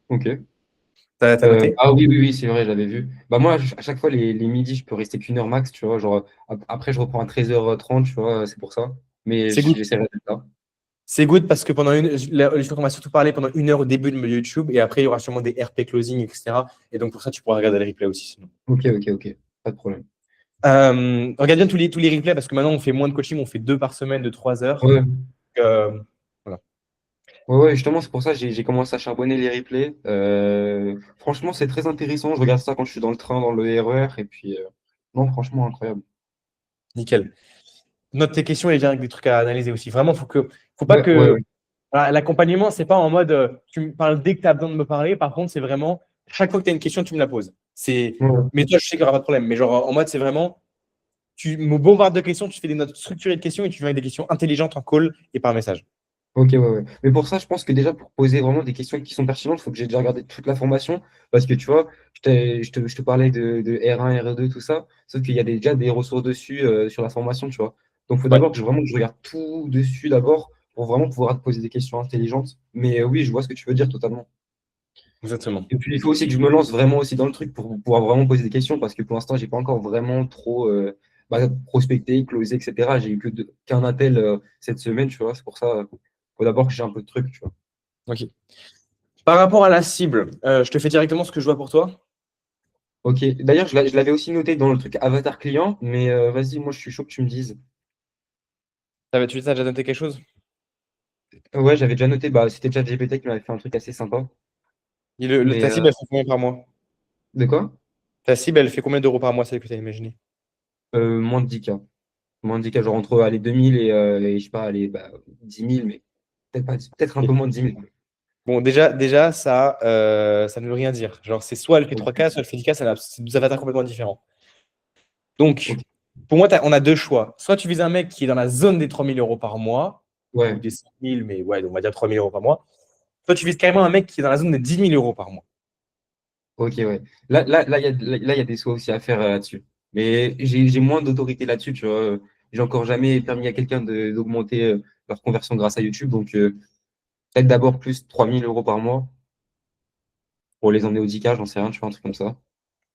Ok. T'as noté? Ah oui, oui, oui, c'est vrai, j'avais vu. Bah moi, à chaque fois, les midis, je peux rester qu'une heure max, tu vois. Genre, après, je reprends à 13h30, tu vois, c'est pour ça. Mais C'est good. j'essaierai de faire ça. C'est good parce que pendant je crois qu'on va surtout parler pendant 1 heure au début de YouTube et après, il y aura sûrement des RP closing, etc. Et donc, pour ça, tu pourras regarder les replays aussi. Sinon. Ok, ok, ok. Pas de problème. Regarde bien tous les replays parce que maintenant, on fait moins de coaching, on fait 2 par semaine de 3 heures. Ouais, Voilà. ouais, ouais, justement, c'est pour ça que j'ai commencé à charbonner les replays. Franchement, c'est très intéressant. Je regarde ça quand je suis dans le train, dans le RER. Et puis, non, franchement, incroyable. Nickel. Note tes questions et viens avec des trucs à analyser aussi. Vraiment, faut pas Ouais, ouais, que. ouais. Voilà, l'accompagnement, c'est pas en mode tu me parles dès que tu as besoin de me parler. Par contre, c'est vraiment chaque fois que tu as une question, tu me la poses. Ouais. Mais toi, je sais qu'il n'y aura pas de problème. Mais genre, en mode, c'est vraiment tu me bombardes de questions, tu fais des notes structurées de questions et tu viens avec des questions intelligentes en call et par message. Ok, ouais, ouais. Mais pour ça, je pense que déjà, pour poser vraiment des questions qui sont pertinentes, il faut que j'ai déjà regardé toute la formation. Parce que tu vois, je te parlais de R1, R2, tout ça. Sauf qu'il y a déjà des ressources dessus sur la formation, tu vois. Donc, il faut Ouais, d'abord vraiment que je regarde tout dessus d'abord pour vraiment pouvoir te poser des questions intelligentes. Mais oui, je vois ce que tu veux dire totalement. exactement. Et puis, il faut aussi que je me lance vraiment aussi dans le truc pour pouvoir vraiment poser des questions parce que pour l'instant, j'ai pas encore vraiment trop prospecté, closé, etc. J'ai eu qu'un appel cette semaine, tu vois. C'est pour ça, faut d'abord que j'ai un peu de trucs, tu vois. Ok. Par rapport à la cible, je te fais directement ce que je vois pour toi. Ok, d'ailleurs, je l'avais aussi noté dans le truc avatar client, mais vas-y, moi je suis chaud que tu me dises. Tu as déjà noté quelque chose? Ouais, j'avais déjà noté, bah, c'était déjà GPT qui m'avait fait un truc assez sympa. Mais Ta cible, elle fait combien par mois? de quoi? Ta cible, elle fait combien d'euros par mois, celle que tu as imaginé? Moins de 10K. Moins de 10K, genre entre allez, 2000 et je sais pas, allez, bah, 10 000, mais peut-être un peu moins de 10 000. Bon, déjà ça ne veut rien dire. Genre, c'est soit elle fait 3K, soit elle fait 10K, c'est deux avatars complètement différents. Donc, Ok, pour moi, on a deux choix. Soit tu vises un mec qui est dans la zone des 3 000 euros par mois, ou ouais, des 5 000, mais ouais, on va dire 3 000 euros par mois. Soit tu vises carrément un mec qui est dans la zone des 10 000 euros par mois. ok, ouais. Là, il y a des choix aussi à faire là-dessus. Mais j'ai moins d'autorité là-dessus, tu vois. J'ai encore jamais permis à quelqu'un d'augmenter leur conversion grâce à YouTube, donc peut-être d'abord plus 3 000 € par mois pour les emmener au 10K, j'en sais rien, tu vois, un truc comme ça.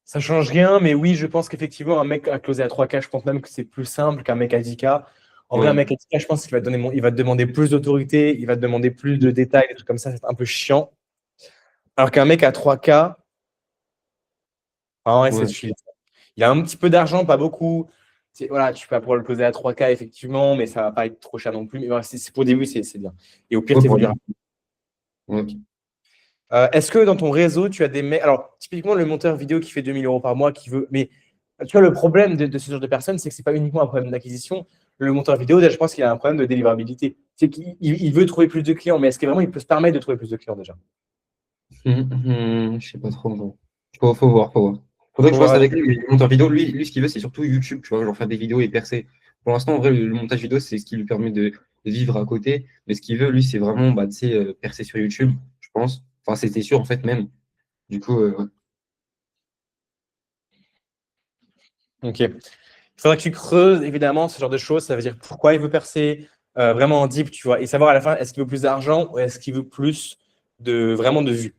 Ça change rien, mais oui, je pense qu'effectivement, un mec à closer à 3K, je pense même que c'est plus simple qu'un mec à 10K. En vrai, un Ouais, mec à 10K, je pense qu'il va il va te demander plus d'autorité, il va te demander plus de détails, des trucs comme ça, c'est un peu chiant. Alors qu'un mec à 3K, en vrai, c'est ouais, chill. Il a un petit peu d'argent, pas beaucoup. Voilà, tu peux pouvoir le closer à 3K, effectivement, mais ça va pas être trop cher non plus. Mais voilà, pour le début, c'est bien. Et au pire, ouais, tu pour évolueras. lui. Ouais. Est-ce que dans ton réseau, tu as des mecs. Alors, typiquement, le monteur vidéo qui fait 2 000 euros par mois, qui veut. Mais tu vois, le problème de ce genre de personnes, c'est que ce n'est pas uniquement un problème d'acquisition. Le monteur vidéo, déjà, je pense qu'il a un problème de délivrabilité. C'est qu'il veut trouver plus de clients, mais est-ce que vraiment il peut se permettre de trouver plus de clients déjà? Je sais pas trop. Non. Faut voir, faut voir. Faudrait que je Faut fasse voir avec avec- lui, mais le monteur vidéo, lui, ce qu'il veut, c'est surtout YouTube, tu vois, genre faire des vidéos et percer. Pour l'instant, en vrai, le montage vidéo, c'est ce qui lui permet de vivre à côté. Mais ce qu'il veut, lui, c'est vraiment, bah, tu sais, percer sur YouTube, je pense. Enfin, c'était sûr, en fait, même. Du coup, ouais. Ok. Il faudra que tu creuses évidemment ce genre de choses. Ça veut dire pourquoi il veut percer vraiment en deep, tu vois, et savoir à la fin est-ce qu'il veut plus d'argent ou est-ce qu'il veut plus de vraiment de vues.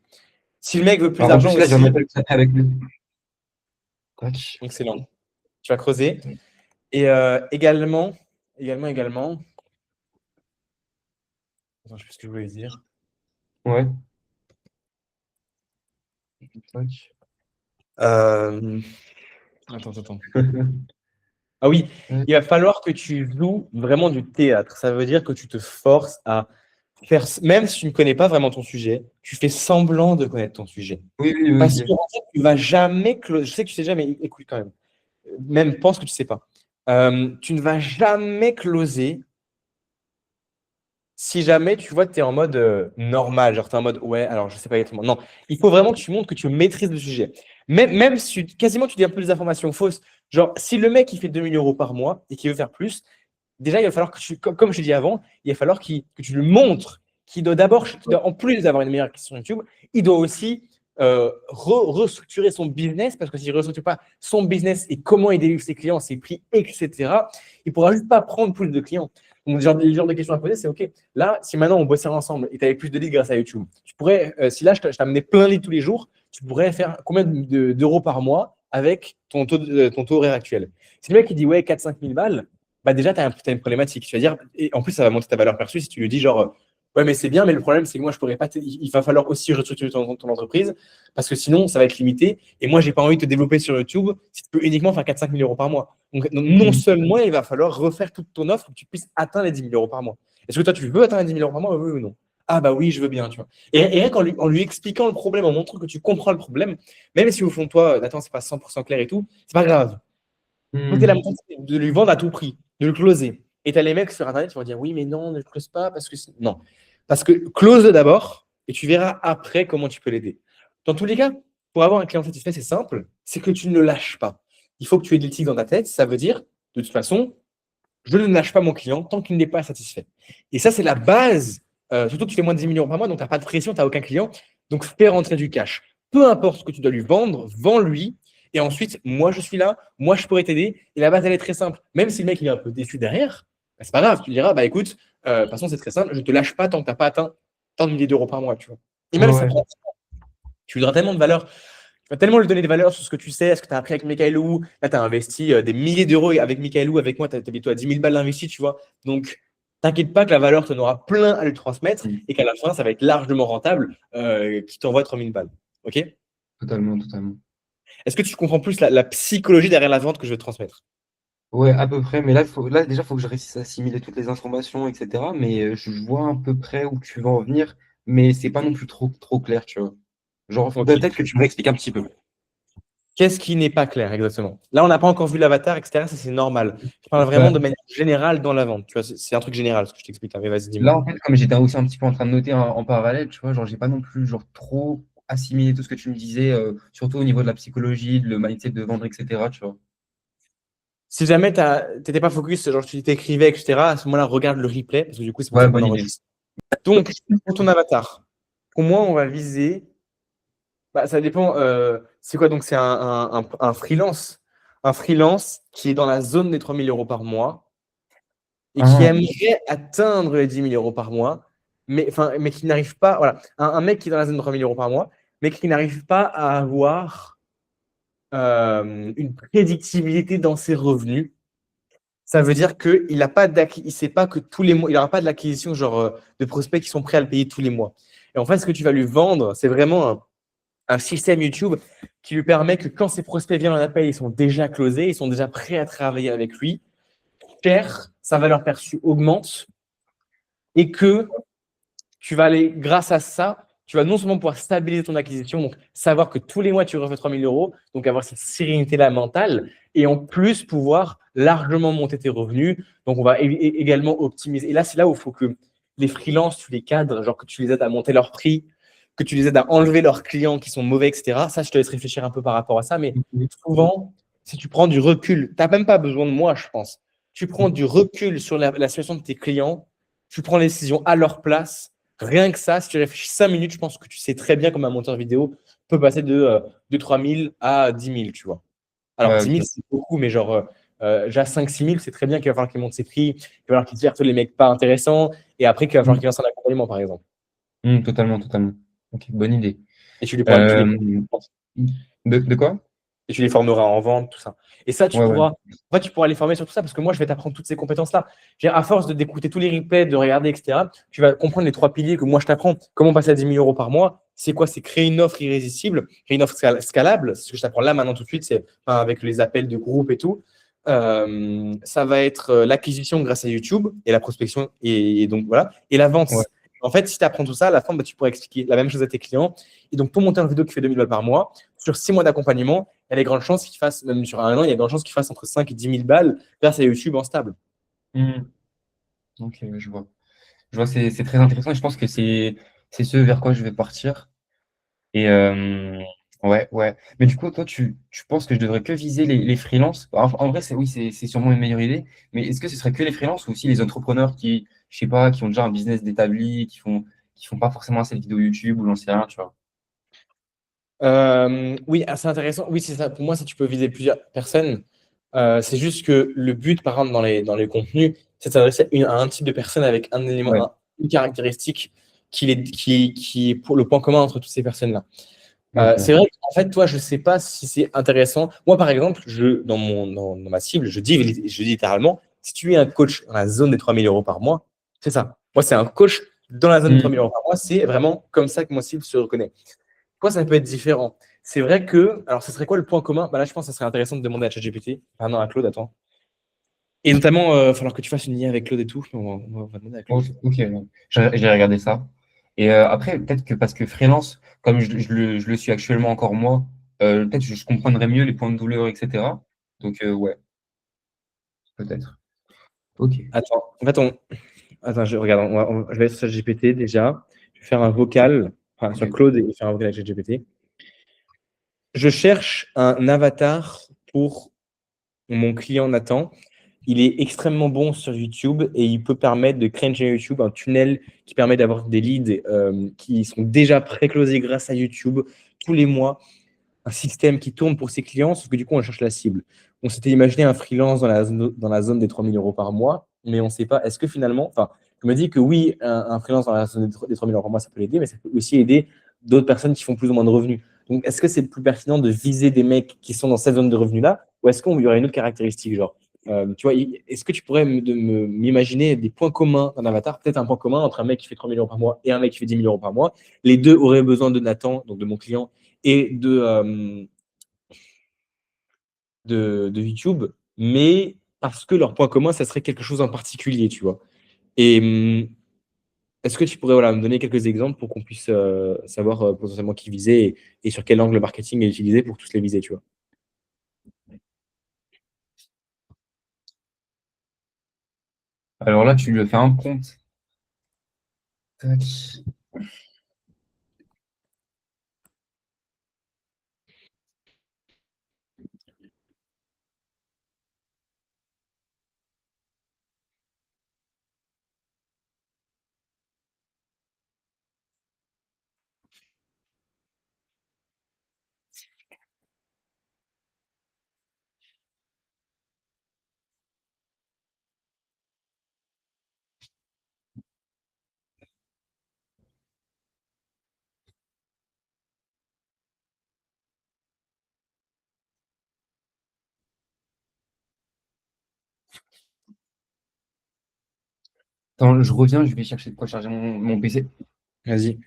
Si le mec veut plus Alors, en d'argent plus, là, j'ai un aussi, appel avec lui. Tac. excellent. Tu vas creuser. Et également. Attends, je sais plus ce que je voulais dire. Ouais. Tac. Euh, Attends. Ah oui, il va falloir que tu joues vraiment du théâtre. Ça veut dire que tu te forces à faire, même si tu ne connais pas vraiment ton sujet, tu fais semblant de connaître ton sujet. Oui, oui, oui, Parce que ok. en fait, tu vas jamais closer. Je sais que tu sais jamais, écoute quand même. Même pense que tu sais pas. Tu ne vas jamais closer si jamais tu vois que tu es en mode normal, genre tu es en mode ouais, alors je sais pas exactement. Non, il faut vraiment que tu montres que tu maîtrises le sujet. Même si quasiment tu dis un peu des informations fausses, genre si le mec il fait 2000 euros par mois et qu'il veut faire plus, déjà il va falloir que tu, comme je t'ai dit avant, il va falloir que tu lui montres qu'il doit d'abord, en plus d'avoir une meilleure question YouTube, il doit aussi restructurer son business parce que s'il ne restructure pas son business et comment il délivre ses clients, ses prix, etc., il ne pourra juste pas prendre plus de clients. Donc, le genre de questions à poser, c'est OK. Là, si maintenant on bossait ensemble et tu avais plus de leads grâce à YouTube, tu pourrais, si là je t'amenais plein de leads tous les jours, tu pourrais faire combien d'euros par mois avec ton taux horaire actuel? Si le mec il dit ouais, 4-5 000 balles, bah déjà, tu as, une problématique. Tu vas dire, et en plus, ça va monter ta valeur perçue si tu lui dis genre, ouais, mais c'est bien, mais le problème, c'est que moi, je pourrais pas. Il va falloir aussi restructurer ton entreprise parce que sinon, ça va être limité. Et moi, j'ai pas envie de te développer sur YouTube si tu peux uniquement faire 4-5 000 euros par mois. Donc, non Mhm. seulement, il va falloir refaire toute ton offre pour que tu puisses atteindre les 10 000 euros par mois. Est-ce que toi, tu veux atteindre les 10 000 euros par mois, oui ou non? Ah, bah oui, je veux bien, tu vois. Et rien en lui expliquant le problème, en montrant que tu comprends le problème, même si au fond de toi, Nathan, c'est pas 100% clair et tout, c'est pas grave. Toi, tu la Mhm. montée de lui vendre à tout prix, de le closer. Et tu as les mecs sur Internet qui vont dire oui, mais non, ne le close pas parce que non. Parce que close d'abord et tu verras après comment tu peux l'aider. Dans tous les cas, pour avoir un client satisfait, c'est simple, c'est que tu ne le lâches pas. Il faut que tu aies des tics dans ta tête. Ça veut dire, de toute façon, je ne lâche pas mon client tant qu'il n'est pas satisfait. Et ça, c'est la base. Surtout que tu fais moins de 10 millions par mois, donc tu n'as pas de pression, tu n'as aucun client. Donc, fais rentrer du cash. Peu importe ce que tu dois lui vendre, vends-lui. Et ensuite, moi, je suis là, moi, je pourrais t'aider. Et la base, elle est très simple. Même si le mec il est un peu déçu derrière, bah, c'est pas grave. Tu lui diras, bah écoute, de toute façon, c'est très simple, je ne te lâche pas tant que tu n'as pas atteint tant de milliers d'euros par mois. Tu vois. Et Ouais, même ça ouais. prend, tu lui donneras tellement de valeur. Tu vas tellement lui donner des valeurs sur ce que tu sais, ce que tu as appris avec Michaelou. Là, tu as investi des milliers d'euros avec Michaelou. Avec moi, tu as bientôt à 10 000 balles investi, tu vois. Donc, t'inquiète pas que la valeur, tu en auras plein à lui transmettre Mhm. et qu'à la fin, ça va être largement rentable qui t'envoie 3000 balles. OK? Totalement, totalement. Est-ce que tu comprends plus la psychologie derrière la vente que je vais te transmettre? Ouais, à peu près. Mais là déjà, il faut que je réussisse à assimiler toutes les informations, etc. Mais je vois à peu près où tu vas en venir. Mais c'est pas non plus trop, trop clair, tu vois. Genre, OK. peut-être que tu me expliques un petit peu. Qu'est-ce qui n'est pas clair exactement? Là, on n'a pas encore vu l'avatar, etc. Ça, c'est normal. Je parle vraiment Bah, de manière générale dans la vente. Tu vois, c'est un truc général ce que je t'explique. Mais vas-y, dis-moi. là, en fait, comme j'étais aussi un petit peu en train de noter en parallèle, tu vois, genre, j'ai pas non plus genre trop assimilé tout ce que tu me disais, surtout au niveau de la psychologie, le mindset de vendre, etc. Tu vois. Si jamais tu n'étais pas focus, genre tu t'écrivais, etc., à ce moment-là, regarde le replay, parce que du coup, c'est pour Ouais, ça qu'on bonne idée. enregistre. Donc, pour ton avatar, pour moi, on va viser. Bah, ça dépend. C'est quoi? Donc, c'est un freelance. Un freelance qui est dans la zone des 3000 euros par mois et qui Ah, aimerait atteindre les 10 000 euros par mois, mais qui n'arrive pas. Voilà. Un mec qui est dans la zone de 3000 euros par mois, mais qui n'arrive pas à avoir une prédictibilité dans ses revenus. Ça veut dire qu'il n'a pas il sait pas que tous les mois, il n'aura pas de l'acquisition genre de prospects qui sont prêts à le payer tous les mois. Et en fait, ce que tu vas lui vendre, c'est vraiment un système YouTube qui lui permet que quand ses prospects viennent en appel, ils sont déjà closés, ils sont déjà prêts à travailler avec lui. Cher, sa valeur perçue augmente et que tu vas aller, grâce à ça, tu vas non seulement pouvoir stabiliser ton acquisition, donc savoir que tous les mois tu refais 3 000 euros, donc avoir cette sérénité-là mentale, et en plus pouvoir largement monter tes revenus. Donc on va également optimiser. Et là, c'est là où il faut que les freelances, tu les cadres, genre que tu les aides à monter leur prix, que tu les aides à enlever leurs clients qui sont mauvais, etc. Ça, je te laisse réfléchir un peu par rapport à ça. Mais souvent, si tu prends du recul, tu n'as même pas besoin de moi, je pense. Tu prends du recul sur la situation de tes clients, tu prends les décisions à leur place. Rien que ça, si tu réfléchis 5 minutes, je pense que tu sais très bien comment un monteur vidéo peut passer de 3 000 à 10 000, tu vois. Alors, Ouais, 10 000, ok. c'est beaucoup, mais genre, déjà 5 6 000, c'est très bien qu'il va falloir qu'il monte ses prix, qu'il va falloir qu'il tire tous les mecs pas intéressants, et après qu'il va falloir Mm. qu'il lance un accompagnement, par exemple. Totalement, totalement. Ok, bonne idée. Et tu les, pourras- tu les, Euh, de quoi? et tu les formeras en vente, tout ça. Et ça, Ouais, ouais. tu pourras les former sur tout ça, parce que moi, je vais t'apprendre toutes ces compétences-là. À force d'écouter tous les replays, de regarder, etc., tu vas comprendre les trois piliers que moi, je t'apprends. Comment passer à 10 000 € par mois? C'est quoi? C'est créer une offre irrésistible, créer une offre scalable. C'est ce que je t'apprends là, maintenant, tout de suite, c'est enfin, avec les appels de groupe et tout. Ça va être l'acquisition grâce à YouTube et la prospection, et donc voilà. Et la vente. Ouais. En fait, si tu apprends tout ça, à la fin, bah, tu pourras expliquer la même chose à tes clients. Et donc, ton monteur vidéo qui fait 2 000 balles par mois, sur 6 mois d'accompagnement, il y a des grandes chances qu'il fasse, même sur un an, il y a des grandes chances qu'il fasse entre 5 et 10 000 balles grâce à YouTube en stable. Mm. Ok, ouais, je vois. Je vois, c'est très intéressant et je pense que c'est ce vers quoi je vais partir. Et ouais, ouais. Mais du coup, toi, tu penses que je devrais que viser les freelances? En vrai, oui, c'est sûrement une meilleure idée. Mais est-ce que ce serait que les freelances ou aussi les entrepreneurs qui, je sais pas, qui ont déjà un business d'établi, qui font pas forcément assez de vidéos YouTube ou j'en sais rien, tu vois? Oui, c'est intéressant. Oui, c'est ça. Pour moi, ça, tu peux viser plusieurs personnes. C'est juste que le but, par exemple, dans les contenus, c'est de s'adresser à un type de personne avec un élément, Ouais. une caractéristique qui est pour le point commun entre toutes ces personnes-là. C'est Ok. vrai qu'en fait, toi, je ne sais pas si c'est intéressant. Moi, par exemple, dans ma cible, je dis littéralement, si tu es un coach dans la zone des 3 000 € par mois, c'est ça. Moi, c'est un coach dans la zone des 3 000 Hmm. euros par mois. C'est vraiment comme ça que mon cible se reconnaît. Quoi, ça peut être différent. C'est vrai que, alors, ce serait quoi le point commun? Bah là, je pense que ça serait intéressant de demander à ChatGPT. Ah non, à Claude, attends. Et notamment, il va falloir que tu fasses une IA avec Claude et tout. On va demander à Ok, Claude. ok, ouais. J'ai regardé ça. Et après, peut-être que parce que freelance, comme je le suis actuellement encore moi, peut-être que je comprendrais mieux les points de douleur, etc. Donc, ouais, peut-être. Ok. Attends, en fait, attends, regarde, je vais être sur ChatGPT déjà. Je vais faire un vocal, enfin, sur Ok. Claude et faire un vocal avec ChatGPT. Je cherche un avatar pour mon client Nathan. Il est extrêmement bon sur YouTube et il peut permettre de créer une chaîne YouTube, un tunnel qui permet d'avoir des leads qui sont déjà pré-closés grâce à YouTube tous les mois. Un système qui tourne pour ses clients, sauf que du coup, on cherche la cible. On s'était imaginé un freelance dans la zone des 3 000 € par mois, mais on ne sait pas, est-ce que finalement, enfin, je me dis que oui, un freelance dans la zone des 3 000 € par mois, ça peut l'aider, mais ça peut aussi aider d'autres personnes qui font plus ou moins de revenus. Donc, est-ce que c'est plus pertinent de viser des mecs qui sont dans cette zone de revenus-là, ou est-ce qu'il y aurait une autre caractéristique, genre, tu vois, est-ce que tu pourrais m'imaginer des points communs d'un avatar, peut-être un point commun entre un mec qui fait 3 000 € par mois et un mec qui fait 10 000 € par mois. Les deux auraient besoin de Nathan, donc de mon client, et de YouTube, mais parce que leur point commun, ça serait quelque chose en particulier, tu vois. Et est-ce que tu pourrais voilà, me donner quelques exemples pour qu'on puisse savoir potentiellement qui viser et sur quel angle marketing est utilisé pour tous les viser, tu vois. Alors là, tu lui fais un compte. Tac. Attends, je reviens, je vais chercher de quoi charger mon PC. Vas-y.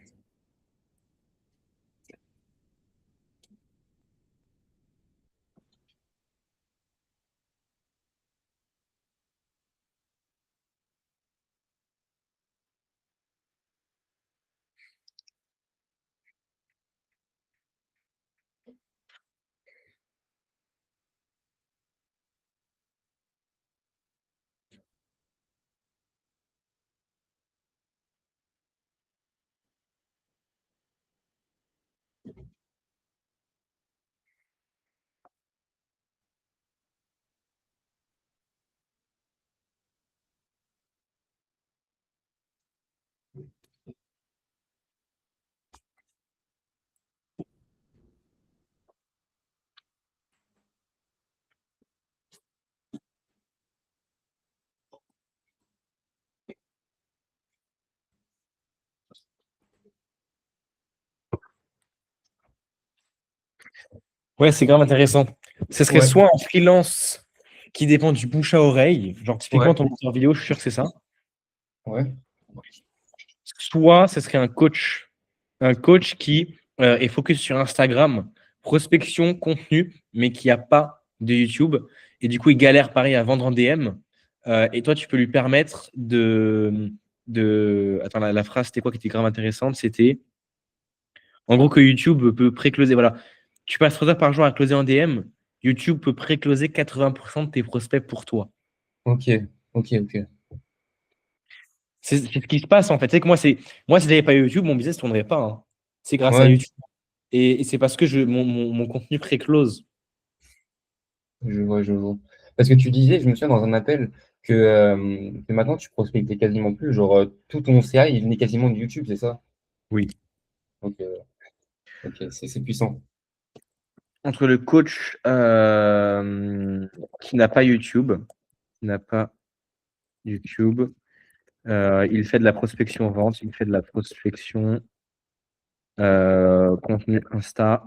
Ouais, c'est grave intéressant. Ce serait Ouais, soit un freelance qui dépend du bouche à oreille, genre typiquement ouais, ton monteur vidéo, je suis sûr que c'est ça. ouais. Soit ce serait un coach qui est focus sur Instagram, prospection, contenu, mais qui n'a pas de YouTube. Et du coup, il galère pareil à vendre en DM. Et toi, tu peux lui permettre de... Attends, la phrase, c'était quoi qui était grave intéressante? C'était en gros que YouTube peut pré-closer. Voilà. Tu passes 3 heures par jour à closer en DM. YouTube peut pré-closer 80% de tes prospects pour toi. Ok, ok, ok. C'est ce qui se passe en fait. C'est que moi, si j'avais pas YouTube, mon business ne tournerait pas, hein. C'est grâce à Ouais, YouTube. Et c'est parce que mon contenu pré-close. je vois, je vois. Parce que tu disais, je me souviens dans un appel, que maintenant tu prospectais quasiment plus. Genre, tout ton CA, il venait quasiment de YouTube, c'est ça? Oui. Donc, ok, c'est puissant. Entre le coach qui n'a pas YouTube, qui n'a pas YouTube, il fait de la prospection vente, il fait de la prospection contenu Insta.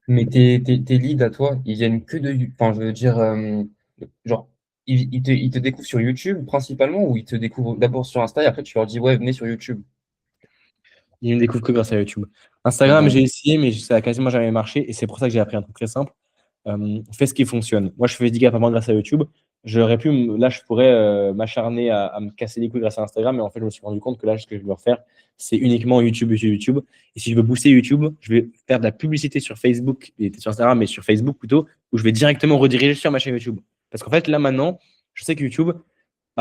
Mais tes leads à toi, ils viennent que de... Enfin, je veux dire, genre, ils te découvrent sur YouTube principalement ou ils te découvrent d'abord sur Insta et après tu leur dis, ouais, venez sur YouTube. Il ne découvre que grâce à YouTube. Instagram, D'accord. j'ai essayé, mais ça a quasiment jamais marché. Et c'est pour ça que j'ai appris un truc très simple. Fais ce qui fonctionne. Moi, je fais 10 gars par mois grâce à YouTube. J'aurais pu, là, je pourrais m'acharner à me casser les couilles grâce à Instagram, mais en fait, je me suis rendu compte que là, ce que je veux refaire, c'est uniquement YouTube, YouTube, YouTube. Et si je veux booster YouTube, je vais faire de la publicité sur Facebook, et sur Instagram, mais sur Facebook plutôt, où je vais directement rediriger sur ma chaîne YouTube. Parce qu'en fait, là, maintenant, je sais que YouTube,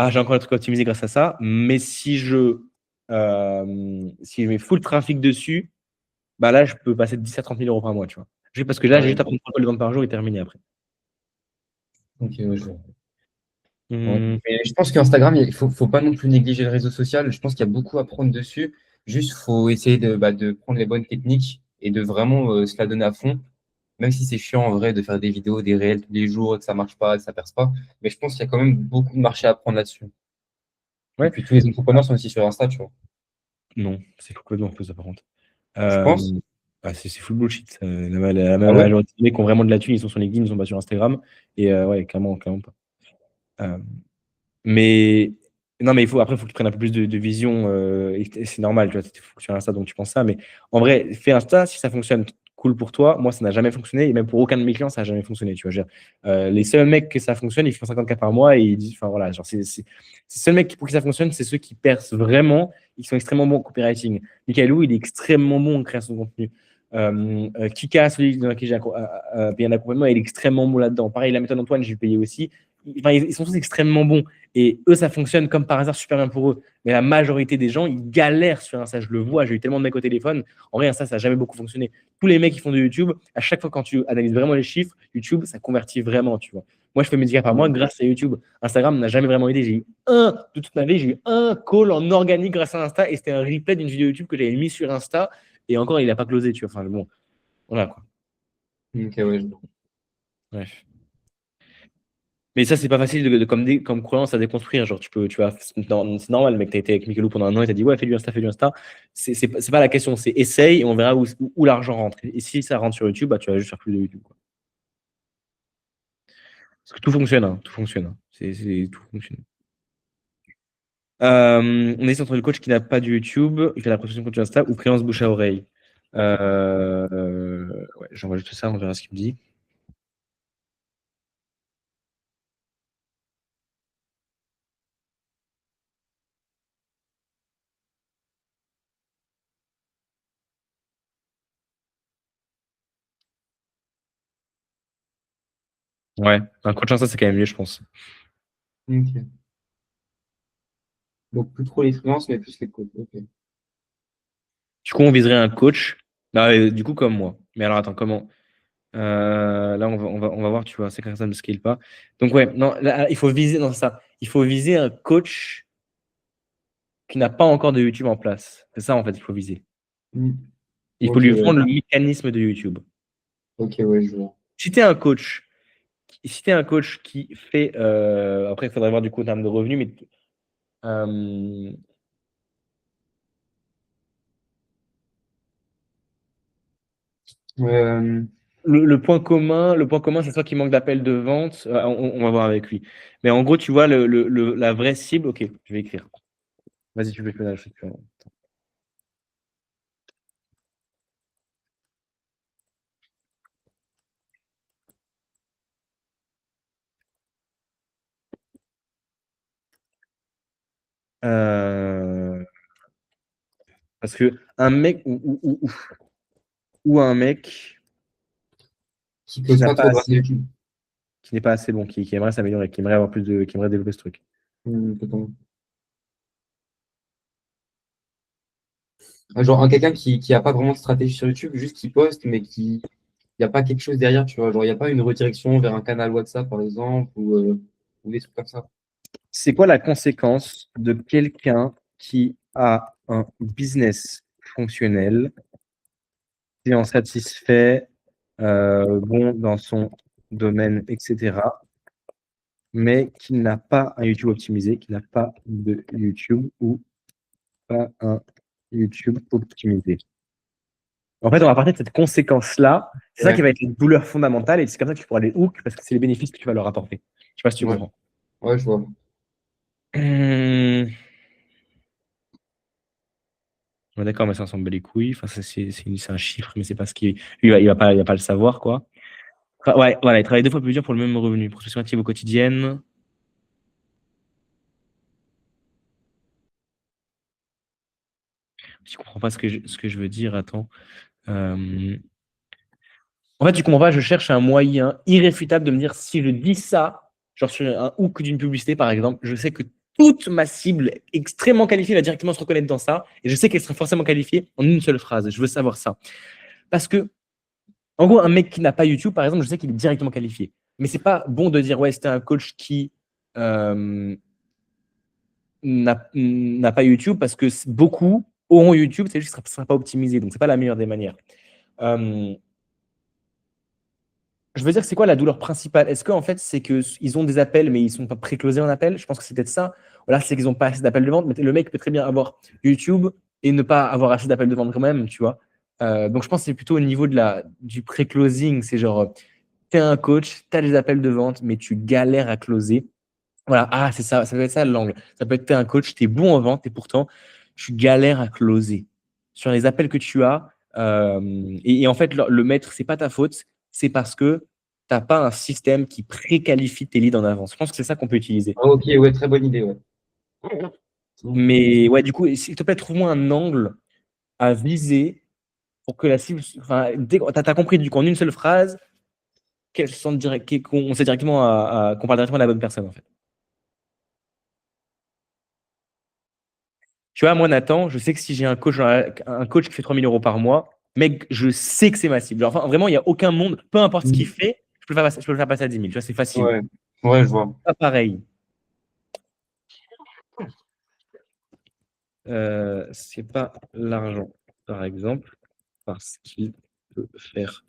j'ai encore un truc optimisé grâce à ça, mais si je mets full trafic dessus, bah là, je peux passer de 10 à 30 000 euros par mois, tu vois. Parce que là, j'ai Ouais, juste à prendre 3 calls de vente par jour et terminer après. ok, ouais, je vois. Ouais. Hum, Mais je pense qu'Instagram, faut pas non plus négliger le réseau social. Je pense qu'il y a beaucoup à prendre dessus. Juste, faut essayer de prendre les bonnes techniques et de vraiment se la donner à fond. Même si c'est chiant en vrai de faire des vidéos, des réels tous les jours et que ça marche pas, que ça perce pas. Mais je pense qu'il y a quand même beaucoup de marché à prendre là-dessus. Et ouais. puis tous les entrepreneurs sont aussi sur Insta, tu vois. Non, c'est complètement faux, ça, par contre. Tu Euh, penses? c'est full bullshit. La Ah ouais? majorité des mecs qui ont vraiment de la thune, ils sont sur LinkedIn, ils sont pas sur Instagram. Et ouais, clairement, clairement pas. Euh, mais non, mais après, il faut que tu prennes un peu plus de vision. Et c'est normal, tu vois, tu es sur Insta, donc tu penses ça. Mais en vrai, fais Insta, si ça fonctionne, cool pour toi. Moi, ça n'a jamais fonctionné. Et même pour aucun de mes clients, ça n'a jamais fonctionné. Tu vois, les seuls mecs que ça fonctionne, ils font 50K par mois et ils disent, enfin voilà, genre, ces seuls mecs pour qui ça fonctionne, c'est ceux qui percent vraiment, ils sont extrêmement bons en copywriting. Michaelou, il est extrêmement bon en création de contenu. Kika, celui dans qui j'ai payé un accompagnement, il est extrêmement bon là-dedans. Pareil, la méthode Antoine, j'ai payé aussi. Enfin, ils sont tous extrêmement bons. Et eux, ça fonctionne comme par hasard super bien pour eux. Mais la majorité des gens, ils galèrent sur Insta. Je le vois, j'ai eu tellement de mecs au téléphone. En vrai, Insta, ça n'a jamais beaucoup fonctionné. Tous les mecs qui font de YouTube, à chaque fois quand tu analyses vraiment les chiffres, YouTube, ça convertit vraiment, tu vois. Moi, je fais mes 10 par mois grâce à YouTube. Instagram n'a jamais vraiment aidé. J'ai eu de toute ma vie, j'ai eu un call en organique grâce à Insta et c'était un replay d'une vidéo YouTube que j'avais mis sur Insta. Et encore, il n'a pas closé, tu vois. Enfin, bon, voilà quoi. Ok, ouais, je vois. Bref. Mais ça, c'est pas facile comme croyance à déconstruire. Genre, c'est normal, mec. T'as été avec Michelou pendant un an et t'as dit, ouais, fais du Insta, fais du Insta. C'est pas la question, c'est essaye et on verra où l'argent rentre. Et si ça rentre sur YouTube, bah, tu vas juste faire plus de YouTube, quoi. Parce que tout fonctionne, hein, tout fonctionne, hein. Tout fonctionne. On est entre le coach qui n'a pas du YouTube, il fait la prospection contre Insta ou créance bouche à oreille. Ouais, j'envoie juste ça, on verra ce qu'il me dit. Ouais, un coach Insta, c'est quand même mieux, je pense. Ok. Donc plus trop les freelances, mais plus les coachs. Ok. Du coup, on viserait un coach. Bah, du coup, comme moi. Mais alors, attends, comment? Là, on va voir, tu vois, c'est que ça ne scale pas. Donc, ouais, non, là, il faut viser, non, c'est ça. Il faut viser un coach qui n'a pas encore de YouTube en place. C'est ça, en fait, il faut viser. Hmm. Il faut Ok, lui ouais. vendre le mécanisme de YouTube. Ok, ouais, je vois. Si tu es un coach, si t'es un coach qui fait, après, il faudrait voir du coup en termes de revenus, mais euh, Euh, Le point commun, c'est soit qu'il manque d'appels de vente. On va voir avec lui. Mais en gros, tu vois, la vraie cible. Ok, je vais écrire. Vas-y, tu peux faire la chose. Euh, Parce que un mec ou un mec qui qui pose n'a pas pas trop grâce à assez, YouTube. qui n'est pas assez bon, qui aimerait s'améliorer, qui aimerait avoir plus qui aimerait développer ce truc. Totalement. Genre, quelqu'un qui a pas vraiment de stratégie sur YouTube, juste qui poste, mais qui il n'y a pas quelque chose derrière, tu vois. Genre, il n'y a pas une redirection vers un canal WhatsApp, par exemple, ou des trucs comme ça. C'est quoi la conséquence de quelqu'un qui a un business fonctionnel, qui en satisfait, bon dans son domaine, etc., mais qui n'a pas un YouTube optimisé, qui n'a pas de YouTube ou pas un YouTube optimisé. En fait, on va partir de cette conséquence-là. C'est ça qui Ouais, va être une douleur fondamentale et c'est comme ça que tu pourras les hook parce que c'est les bénéfices que tu vas leur apporter. Je sais pas si tu ouais, comprends. ouais, je vois. Hum, ouais, d'accord, mais ça, on s'en bat les couilles. Enfin, c'est un chiffre, mais c'est pas ce qui. Il va pas le savoir, quoi. Ouais, voilà, il travaille 2 fois plus dur pour le même revenu. Prospection active au quotidien. Tu comprends pas ce que je veux dire. Attends. Euh, En fait, tu comprends pas, je cherche un moyen irréfutable de me dire si je dis ça, genre sur un hook d'une publicité par exemple, je sais que toute ma cible extrêmement qualifiée va directement se reconnaître dans ça et je sais qu'elle sera forcément qualifiée en une seule phrase. Je veux savoir ça. Parce que, en gros, un mec qui n'a pas YouTube, par exemple, je sais qu'il est directement qualifié. Mais c'est pas bon de dire, ouais, c'était un coach qui euh, n'a pas YouTube parce que beaucoup auront YouTube, c'est juste que ce ne sera pas optimisé. Donc, c'est pas la meilleure des manières. Euh, Je veux dire, c'est quoi la douleur principale? Est-ce qu'en fait, c'est qu'ils ont des appels, mais ils ne sont pas pré-closés en appel? Je pense que c'est peut-être ça. Ou là, c'est qu'ils n'ont pas assez d'appels de vente. Mais le mec peut très bien avoir YouTube et ne pas avoir assez d'appels de vente quand même, tu vois. Donc, je pense que c'est plutôt au niveau du pré-closing. C'est genre, tu es un coach, tu as des appels de vente, mais tu galères à closer. Voilà, ah, c'est ça, ça peut être ça l'angle. Ça peut être tu es un coach, tu es bon en vente et pourtant, tu galères à closer. Sur les appels que tu as, et en fait, le maître, c'est pas ta faute, c'est parce que tu n'as pas un système qui préqualifie tes leads en avance. Je pense que c'est ça qu'on peut utiliser. Ah, ok, ouais, très bonne idée, ouais. Mais ouais, du coup, s'il te plaît, trouve-moi un angle à viser pour que la cible. Enfin, tu as compris du coup en une seule phrase qu'on sait directement qu'on parle directement à la bonne personne en fait. Tu vois, moi, Nathan, je sais que si j'ai un coach qui fait 3 000 € par mois, mec, je sais que c'est ma cible. Genre, enfin, vraiment, il n'y a aucun monde, peu importe ce qu'il fait, je peux le faire passer à 10 000. Tu vois, c'est facile. Ouais, ouais, je vois. Pas pareil. C'est pas l'argent, par exemple, parce qu'il peut faire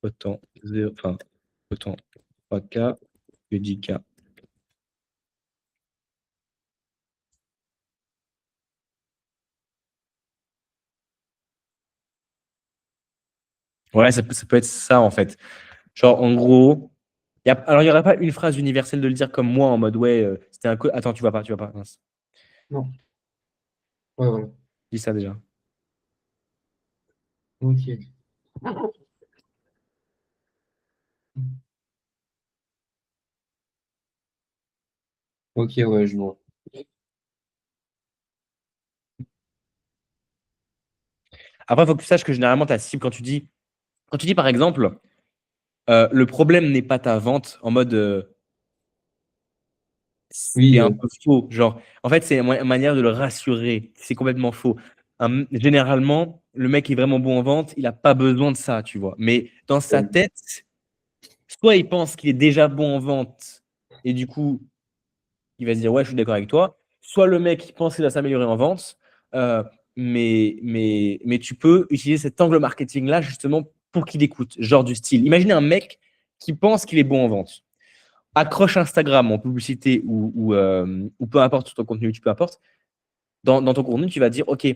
autant, enfin, autant 3K que 10K. Ouais, ça peut être ça, en fait. Genre, en gros, alors, il n'y aurait pas une phrase universelle de le dire comme moi, en mode, ouais, c'était un coach. Attends, tu vas pas. Mince. Non, ouais, ouais. Dis ça déjà. Ok. Ok, ouais, je vois. Après, il faut que tu saches que généralement, ta cible, quand tu dis par exemple, le problème n'est pas ta vente, en mode, c'est Oui, un peu faux. Genre, en fait, c'est une manière de le rassurer. C'est complètement faux. Généralement, le mec est vraiment bon en vente, il n'a pas besoin de ça, tu vois. Mais dans sa ouais, tête, soit il pense qu'il est déjà bon en vente, et du coup, il va se dire, ouais, je suis d'accord avec toi. Soit le mec, il pense qu'il va s'améliorer en vente, euh, mais tu peux utiliser cet angle marketing-là justement pour qu'il écoute, genre du style. Imaginez un mec qui pense qu'il est bon en vente. Accroche Instagram en publicité ou peu importe sur ton contenu, tu peu importe. Dans ton contenu, tu vas dire, OK,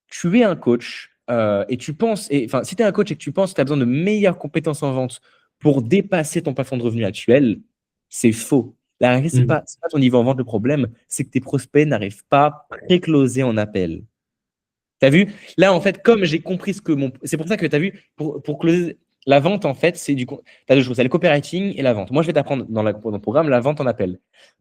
tu es un coach et tu penses, enfin, si tu es un coach et que tu penses que tu as besoin de meilleures compétences en vente pour dépasser ton plafond de revenu actuel, c'est faux. La réalité, c'est pas ton niveau en vente le problème, c'est que tes prospects n'arrivent pas à pré-closer en appel. Tu as vu? Là, en fait, comme j'ai compris ce que mon. C'est pour ça que tu as vu, pour closer la vente, en fait, c'est du. Tu as deux choses, c'est le copywriting et la vente. Moi, je vais t'apprendre dans le programme la vente en appel.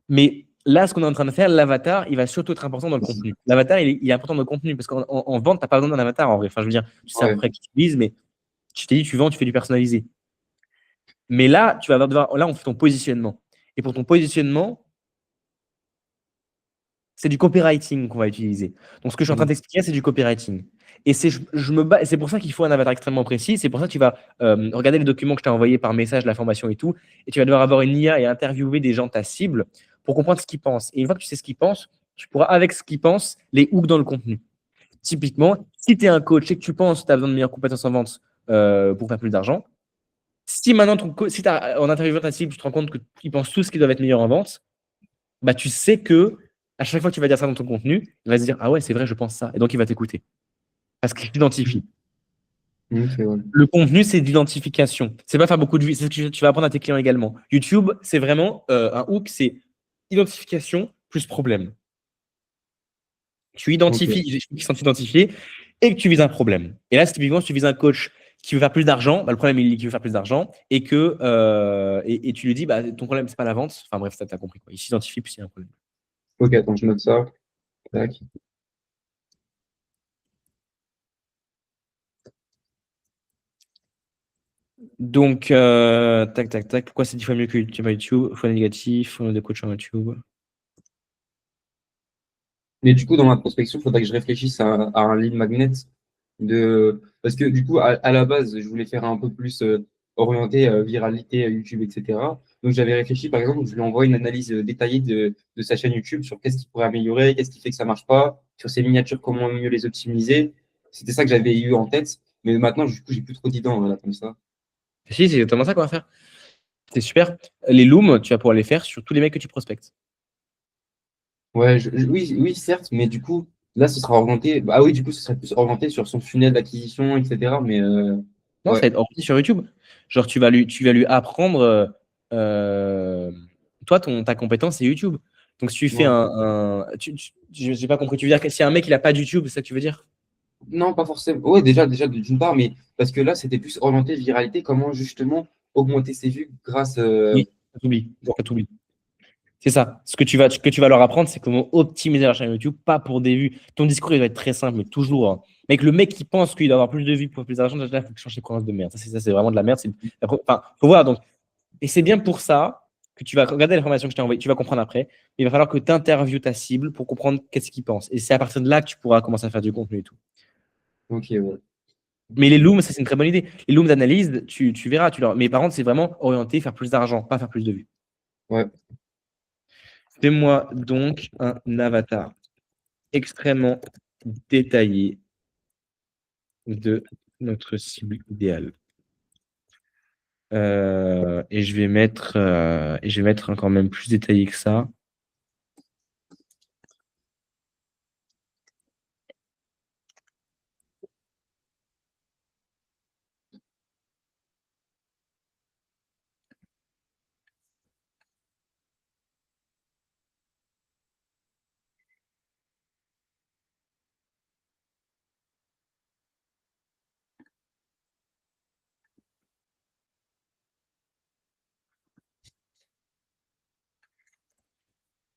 Mais là, ce qu'on est en train de faire, l'avatar, il va surtout être important dans le contenu. L'avatar, il est important dans le contenu parce qu'en vente, tu n'as pas besoin d'un avatar en vrai. Enfin, je veux dire, tu sais à peu Ouais. près qui tu vises, mais tu t'es dit, tu vends, tu fais du personnalisé. Mais là, tu vas devoir. Là, on fait ton positionnement. Et pour ton positionnement, c'est du copywriting qu'on va utiliser. Donc, ce que je suis en train Mm. d'expliquer, c'est du copywriting. Et c'est pour ça qu'il faut un avatar extrêmement précis. C'est pour ça que tu vas regarder les documents que je t'ai envoyés par message, la formation et tout. Et tu vas devoir avoir une IA et interviewer des gens, ta cible, pour comprendre ce qu'ils pensent. Et une fois que tu sais ce qu'ils pensent, tu pourras, avec ce qu'ils pensent, les hook dans le contenu. Typiquement, si tu es un coach et que tu penses que tu as besoin de meilleures compétences en vente pour faire plus d'argent, si maintenant, si en interviewant ta cible, tu te rends compte qu'ils pensent tous qu'ils doivent être meilleurs en vente, bah, tu sais que à chaque fois que tu vas dire ça dans ton contenu, il va se dire ah ouais, c'est vrai, je pense ça. Et donc, il va t'écouter parce qu'il t'identifie. Ok, ouais. Le contenu, c'est d'identification. C'est pas faire beaucoup de vues. C'est ce que tu vas apprendre à tes clients également. YouTube, c'est vraiment un hook, c'est identification plus problème. Tu Ok. identifies les gens qui sont identifiés et que tu vises un problème. Et là, c'est typiquement, si tu vises un coach qui veut faire plus d'argent, bah, le problème, il est qu'il veut faire plus d'argent et que et tu lui dis, bah, ton problème, c'est pas la vente. Enfin bref, ça, t'as compris quoi. Il s'identifie plus il y a un problème. Ok, attends, je note ça. Tac. Donc, tac, tac, tac. Pourquoi c'est 10 fois mieux que YouTube? Fois négatif, fois de coach sur YouTube. Mais du coup, dans ma prospection, il faudrait que je réfléchisse à un lead magnet parce que du coup, à la base, je voulais faire un peu plus orienté viralité YouTube, etc. Donc, j'avais réfléchi, par exemple, je lui envoie une analyse détaillée de sa chaîne YouTube sur qu'est-ce qu'il pourrait améliorer, qu'est-ce qui fait que ça marche pas, sur ses miniatures, comment mieux les optimiser. C'était ça que j'avais eu en tête. Mais maintenant, du coup, j'ai plus trop d'idées là, comme ça. Si, c'est exactement ça qu'on va faire. C'est super. Les looms, tu vas pouvoir les faire sur tous les mecs que tu prospectes. Ouais, oui, oui, certes, mais du coup, là, ce sera orienté. Ah oui, du coup, ce serait plus orienté sur son funnel d'acquisition, etc. Mais Non, ça va ouais, être orienté sur YouTube. Genre, tu vas lui apprendre. Euh, toi, ta compétence, c'est YouTube. Donc, si tu fais ouais. je n'ai pas compris. Tu veux dire que si un mec, il n'a pas de YouTube, c'est ça que tu veux dire? Non, pas forcément. Ouais, déjà d'une part, mais parce que là, c'était plus orienté viralité, comment justement augmenter ses vues grâce. Oui, ça t'oublie. Ça t'oublie. C'est ça. Ce que tu vas leur apprendre, c'est comment optimiser leur chaîne YouTube, pas pour des vues. Ton discours, il doit être très simple, mais toujours, hein. Mais que le mec qui pense qu'il doit avoir plus de vues pour plus d'argent, déjà, il faut que tu changes tes croyances de merde. Ça, c'est vraiment de la merde. Enfin, faut voir. Donc, et c'est bien pour ça que tu vas regarder l'information que je t'ai envoyée, tu vas comprendre après. Il va falloir que tu interviewes ta cible pour comprendre qu'est-ce qu'il pense. Et c'est à partir de là que tu pourras commencer à faire du contenu et tout. Ok, ouais. Mais les looms, ça, c'est une très bonne idée. Les looms d'analyse, tu verras. Mais par contre, c'est vraiment orienté faire plus d'argent, pas faire plus de vues. Ouais. Fais-moi donc un avatar extrêmement détaillé de notre cible idéale. Et je vais mettre encore même plus détaillé que ça.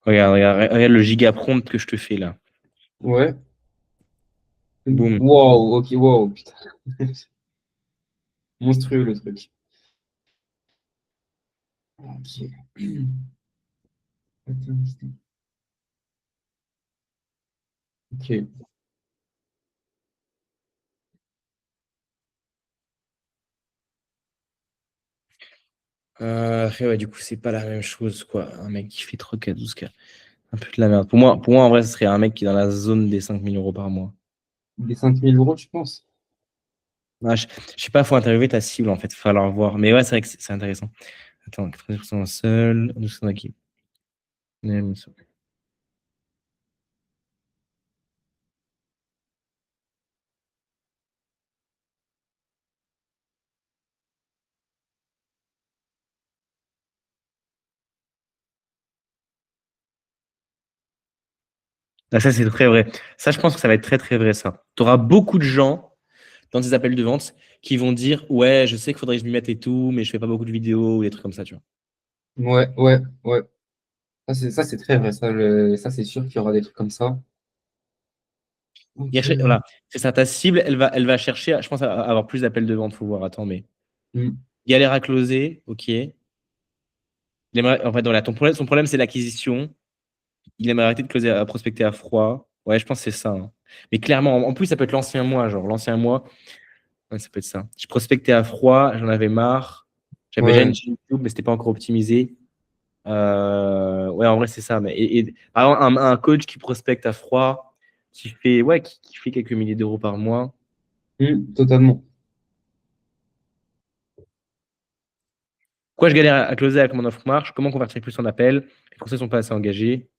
Regarde le giga prompt que je te fais là. Ouais. Boum. Wow, ok, wow, putain. Monstrueux le truc. Ok. Ok. Après, ouais, du coup, c'est pas la même chose, quoi. Un mec qui fait 3K, 12K. Un peu de la merde. Pour moi, en vrai, ce serait un mec qui est dans la zone des 5 000 € par mois. Des 5 000 euros, tu penses? Ah, je sais pas, faut interviewer ta cible, en fait. Faut falloir voir. Mais ouais, c'est vrai que c'est intéressant. Attends, 90% seul, 12% d'acquis. Ah, ça, c'est très vrai. Ça, je pense que ça va être très, très vrai, ça. Tu auras beaucoup de gens dans tes appels de vente qui vont dire, ouais, je sais qu'il faudrait que je m'y mette et tout, mais je fais pas beaucoup de vidéos ou des trucs comme ça, tu vois. Ouais, ouais, ouais. Ça, c'est très vrai. Ça, c'est sûr qu'il y aura des trucs comme ça. Donc, Voilà, c'est ça. Ta cible, elle va chercher, je pense, à avoir plus d'appels de vente. Faut voir. Attends, mais hmm, galère à closer, ok. En fait, voilà, son problème, c'est l'acquisition. Il aimerait arrêter de closer à prospecter à froid. Ouais, je pense que c'est ça, hein. Mais clairement, en plus, ça peut être l'ancien mois, genre l'ancien mois. Ouais, ça peut être ça. Je prospectais à froid, j'en avais marre. J'avais déjà une ouais. chaîne YouTube, mais c'était pas encore optimisé. Ouais, en vrai, c'est ça. Mais, par exemple, un coach qui prospecte à froid, qui fait quelques milliers d'euros par mois. Totalement. Quoi, je galère à closer avec mon offre marche? Comment convertir plus en appel? Les Français sont pas assez engagés.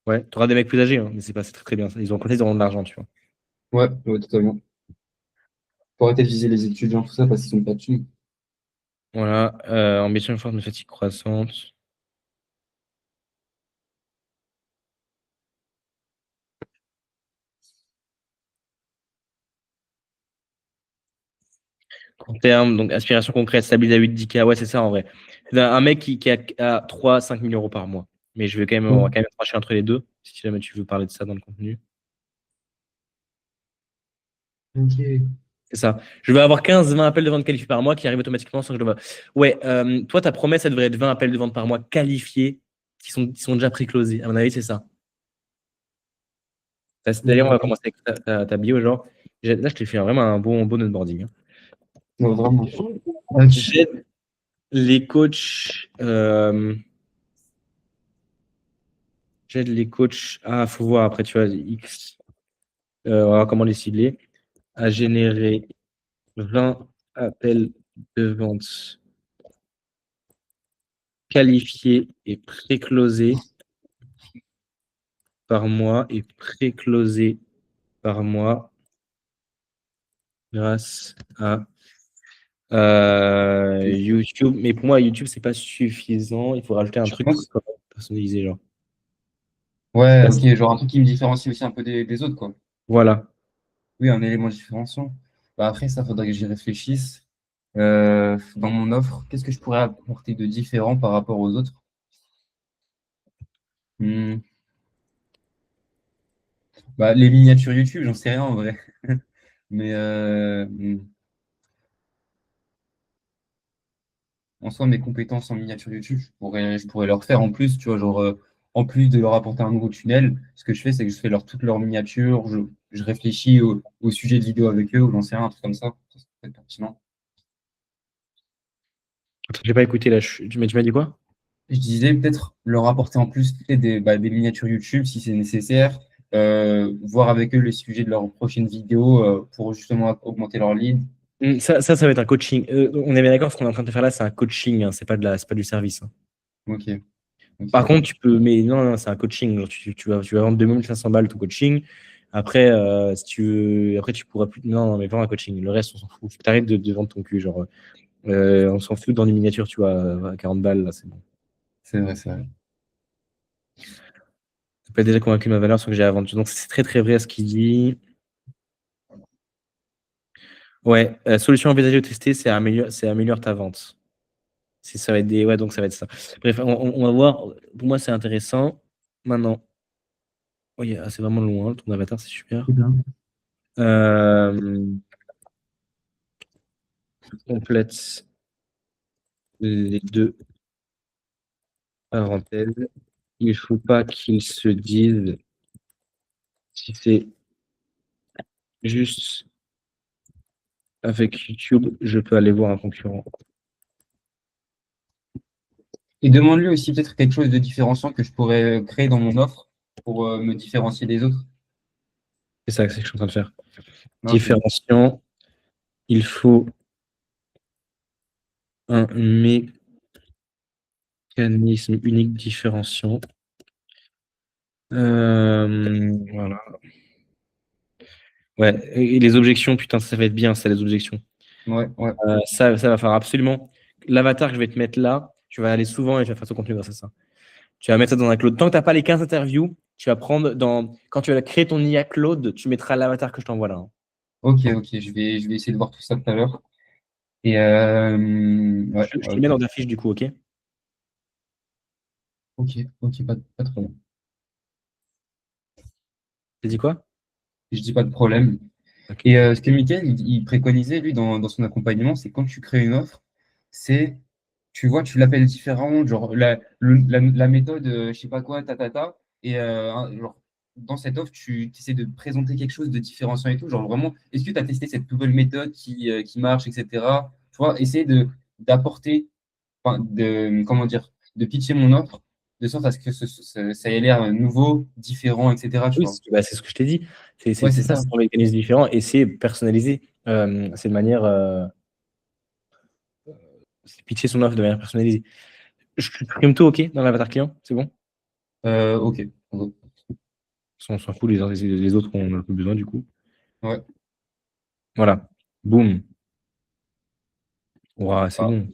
Ouais, tu auras des mecs plus âgés, hein, mais c'est pas, c'est très, très bien. Ils ont, comme ça, ils auront de l'argent, tu vois. Ouais, ouais, totalement. Faut arrêter de viser les étudiants, tout ça, parce qu'ils sont pas dessus. Voilà, ambition forte, mais fatigue croissante. Court terme, donc aspiration concrète, stabiliser à 8-10K. Ouais, c'est ça en vrai. C'est un mec qui a à 3-5 000 euros par mois. Mais je vais quand même, on va Ouais. quand même trancher entre les deux, si jamais tu veux parler de ça dans le contenu. Ok. C'est ça. Je vais avoir 15-20 appels de vente qualifiés par mois qui arrivent automatiquement sans que je dois. Ouais, toi, ta promesse, ça devrait être 20 appels de vente par mois qualifiés qui sont déjà pré-closés. À mon avis, c'est ça. D'ailleurs, on va Ouais. commencer avec ta bio, genre. Là, je t'ai fait vraiment un bon onboarding, hein. Non, vraiment. Ah, J'aide les coachs. J'aide les coachs. Ah, faut voir après, tu vois, X. On va voir comment les cibler. À générer 20 appels de vente qualifiés et pré-closés par mois et pré-closés par mois grâce à YouTube. Mais pour moi, YouTube, c'est pas suffisant. Il faut rajouter un tu truc penses? personnalisé, genre. Ouais, Là, ok, genre un truc qui me différencie aussi un peu des autres, quoi. voilà. Oui, un élément différenciant. Bah, après, ça, faudrait que j'y réfléchisse. Dans mon offre, qu'est-ce que je pourrais apporter de différent par rapport aux autres? Hmm, Bah, les miniatures YouTube, j'en sais rien en vrai. Mais en soi, mes compétences en miniature YouTube, je pourrais leur faire en plus, tu vois, genre, en plus de leur apporter un nouveau tunnel, ce que je fais, c'est que je fais toutes leurs miniatures, je réfléchis au sujet de vidéo avec eux, ou j'en sais rien, un truc comme ça. Ça peut être pertinent. Attends, j'ai pas écouté là. Mais tu m'as dit quoi? Je disais peut-être leur apporter en plus peut-être des miniatures YouTube si c'est nécessaire, voir avec eux les sujets de leurs prochaines vidéos pour justement augmenter leur lead. Ça va être un coaching. On est bien d'accord, ce qu'on est en train de faire là, c'est un coaching, hein, c'est pas du service, hein. Ok, ok, Par contre, ok. tu peux, mais non, non, c'est un coaching. Genre, tu vas vendre 2500 balles ton coaching. Après, si tu veux, après, tu pourras plus. Non, non, mais vends un coaching. Le reste, on s'en fout. Faut que t'arrêtes de vendre ton cul. Genre, on s'en fout dans les miniatures, tu vois, à 40 balles, là, c'est bon. C'est vrai, c'est vrai. T'as pas déjà convaincu ma valeur sur ce que j'ai à vendre. Donc, c'est très, très vrai ce qu'il dit. Ouais, solution envisagée ou testée, c'est améliore ta vente. Ça va être ouais, donc ça va être ça. Bref, on va voir. Pour moi, c'est intéressant. Maintenant, oh, c'est vraiment loin, ton avatar, c'est super. C'est bien. Euh, complète les deux parenthèses. Il ne faut pas qu'ils se disent si c'est juste avec YouTube, je peux aller voir un concurrent. Et demande-lui aussi peut-être quelque chose de différenciant que je pourrais créer dans mon offre pour me différencier des autres. C'est ça que je suis en train de faire. Ok. Différenciant, il faut un mécanisme unique différenciant. Voilà. Ouais, et les objections, putain, ça va être bien, ça, les objections. Ouais, ouais. Ça va faire absolument. L'avatar que je vais te mettre là, Tu vas aller souvent et tu vas faire ton contenu grâce à ça. Tu vas mettre ça dans un cloud. Tant que tu n'as pas les 15 interviews, tu vas prendre quand tu vas créer ton IA Cloud, tu mettras l'avatar que je t'envoie là, hein. Ok, ok, je vais essayer de voir tout ça tout à l'heure. Et ouais, Je te le ok, mets dans ta fiche du coup, ok? ok, ok, pas de problème. Tu dit quoi? Je dis pas de problème. Ok. Et ce que Mickaël, il préconisait, lui, dans son accompagnement, c'est quand tu crées une offre, c'est, tu vois, tu l'appelles différemment, genre la méthode, je sais pas quoi, et genre, dans cette offre, tu essaies de présenter quelque chose de différenciant et tout, genre vraiment, est-ce que tu as testé cette nouvelle méthode qui marche, etc. Tu vois, essayer d'apporter, enfin, comment dire, de pitcher mon offre, de sorte à ce que ça ait l'air nouveau, différent, etc. Tu Oui, vois. bah, c'est ce que je t'ai dit. Ouais, c'est C'est ça. 100 mécanismes différents et c'est personnalisé. C'est de manière. C'est pitcher son offre de manière personnalisée. Je supprime tout, ok, dans l'avatar client, c'est bon? Ok. On s'en fout, les autres, on n'a plus besoin du coup. Ouais. Voilà. Boum. Ouah, c'est Ah. bon.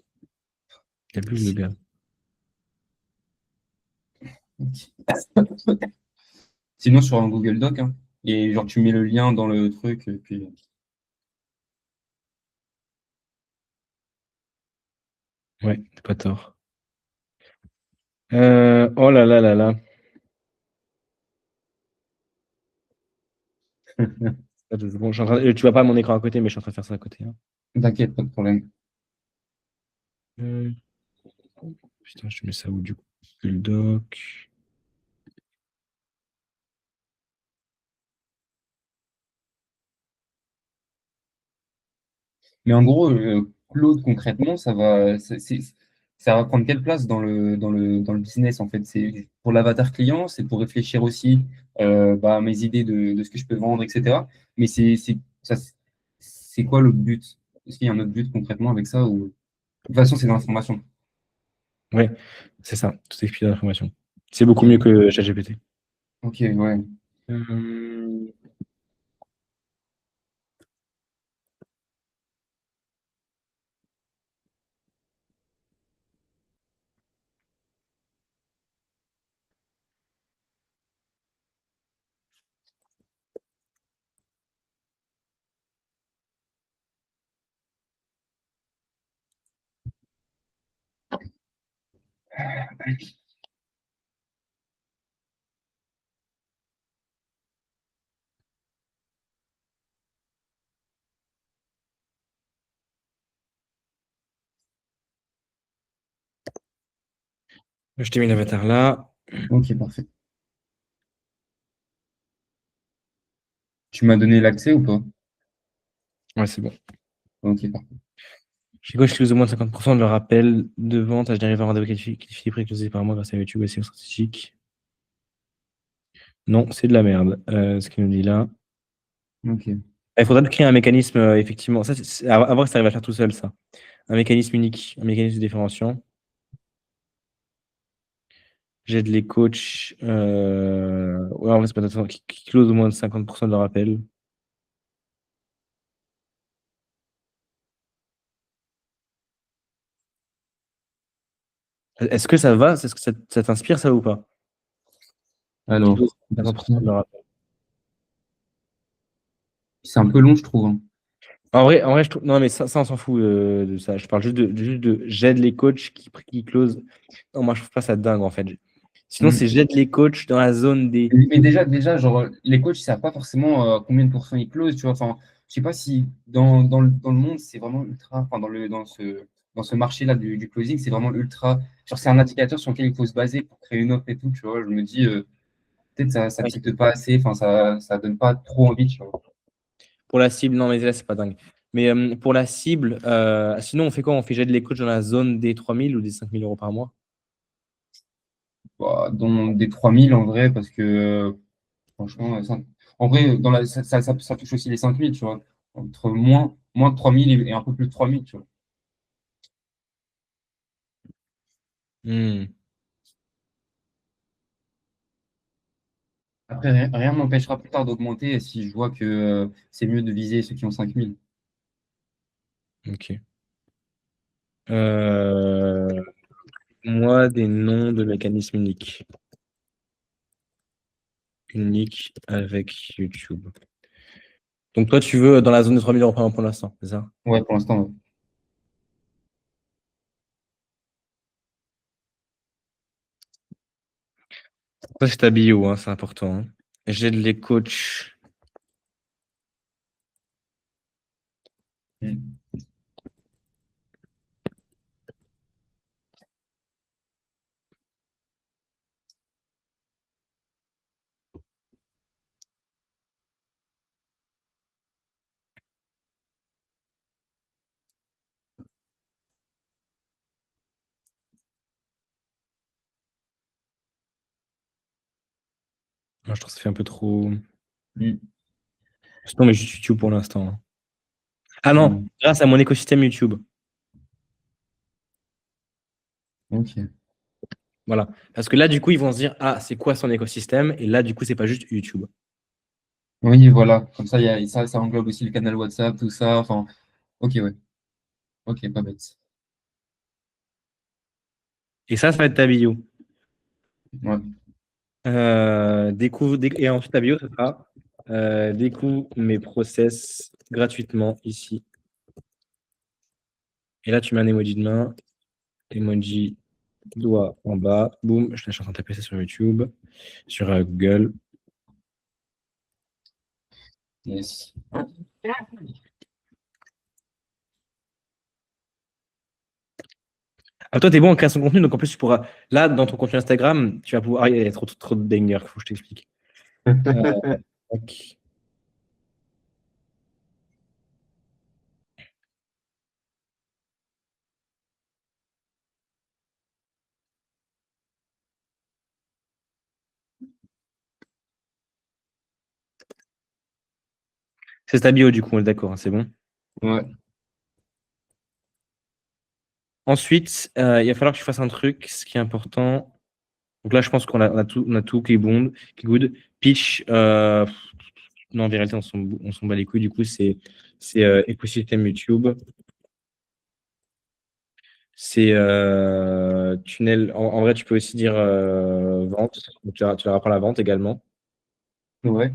Il plus le gars. Sinon, sur un Google Doc, hein, et genre, tu mets le lien dans le truc, et puis. Ouais, t'as pas tort. Oh là là là là. Bon, tu vois pas mon écran à côté, mais je suis en train de faire ça à côté, hein. T'inquiète, pas de problème. Euh, Putain, je te mets ça où du coup? Le doc. Mais en gros, Claude, concrètement, ça va prendre quelle place dans le business, en fait? C'est pour l'avatar client, c'est pour réfléchir aussi bah, à mes idées de ce que je peux vendre, etc. Mais c'est quoi le but? Est-ce qu'il y a un autre but concrètement avec ça ou... De toute façon, c'est dans l'information. Ouais, c'est ça. Tout explique l'information. C'est beaucoup mieux Ok, que ChatGPT. ok, ouais. Euh, Je t'ai mis l'avatar là. Ok, parfait. Tu m'as donné l'accès ou pas? Ouais, c'est bon. Ok, parfait. Chez Gauche, je close au moins de 50% de leur appel de vente. Je n'arrive à un rendez-vous qualifié pré-closé par mois grâce à YouTube et SEO stratégique. Non, c'est de la merde, ce qu'il nous dit là. Ok. Il faudra créer un mécanisme, effectivement. Ça, à voir si ça arrive à faire tout seul, ça. Un mécanisme unique, un mécanisme différenciant. J'aide les coachs. Ouais, en vrai, c'est pas intéressant. Qui close au moins de 50% de leur appel. Est-ce que ça va? Est-ce que ça t'inspire, ça ou pas? Qui close Alors, 50% de leur appel. c'est un peu long, je trouve, hein. En vrai, je trouve. Non, mais ça on s'en fout de ça. Je parle juste de j'aide les coachs qui close. Non, moi, je trouve pas ça dingue, en fait. Sinon, c'est Mm. j'aide les coachs dans la zone des. Mais déjà, genre, les coachs, ils savent pas forcément combien de pourcents ils closent, tu vois. Enfin, je sais pas si dans le monde, c'est vraiment ultra, enfin, dans ce marché-là du closing, c'est vraiment ultra. Genre, c'est un indicateur sur lequel il faut se baser pour créer une offre et tout, tu vois. Je me dis, peut-être ça Ouais. tilte pas assez, enfin, ça donne pas trop envie, tu vois. Pour la cible, non, mais là, c'est pas dingue. Mais pour la cible, sinon, on fait quoi? On fait j'aide les coachs dans la zone des 3 000 ou des 5 000 € par mois? Bah, dans des 3000 en vrai, parce que franchement, en vrai, ça touche aussi les 5000, tu vois. Entre moins de 3000 et un peu plus de 3000, tu vois. Hmm, Après, rien ne m'empêchera plus tard d'augmenter si je vois que c'est mieux de viser ceux qui ont 5000. ok. Euh, Moi, des noms de mécanismes uniques. Unique avec YouTube. Donc toi, tu veux dans la zone de 3000 € par an pour l'instant, c'est ça? Ouais, pour l'instant, ouais. Ça, c'est ta bio, hein, c'est important, hein. J'aide les coachs. Mm. Moi, je trouve que ça fait un peu trop. Mm. Non, mais juste YouTube pour l'instant, hein. Ah non, Mm. grâce à mon écosystème YouTube. Ok. Voilà. Parce que là, du coup, ils vont se dire, ah, c'est quoi son écosystème? Et là, du coup, c'est pas juste YouTube. Oui, voilà. Comme ça, ça englobe aussi le canal WhatsApp, tout ça. Enfin, ok, ouais. Ok, pas bête. Et ça va être ta bio. Ouais. Et ensuite, ta bio, ça sera découvre mes process gratuitement ici. Et là, tu mets un emoji de main, emoji doigt en bas, boum, je suis en train de taper ça sur YouTube, sur Google. Yes. Ah, toi, t'es bon en création de contenu, donc en plus, tu pourras. Là, dans ton contenu Instagram, tu vas pouvoir. Ah, il y a trop de bangers, faut que je t'explique. Euh, tac. C'est ta bio, du coup, on est d'accord, hein, c'est bon. Ouais. Ensuite, il va falloir que tu fasses un truc, ce qui est important. Donc là, je pense on a tout qui est bon, qui est good. Pitch, non, en vérité, on s'en bat les couilles. Du coup, c'est écosystème YouTube. C'est tunnel. En vrai, tu peux aussi dire vente. Donc, tu leur apprends la vente également. Ouais.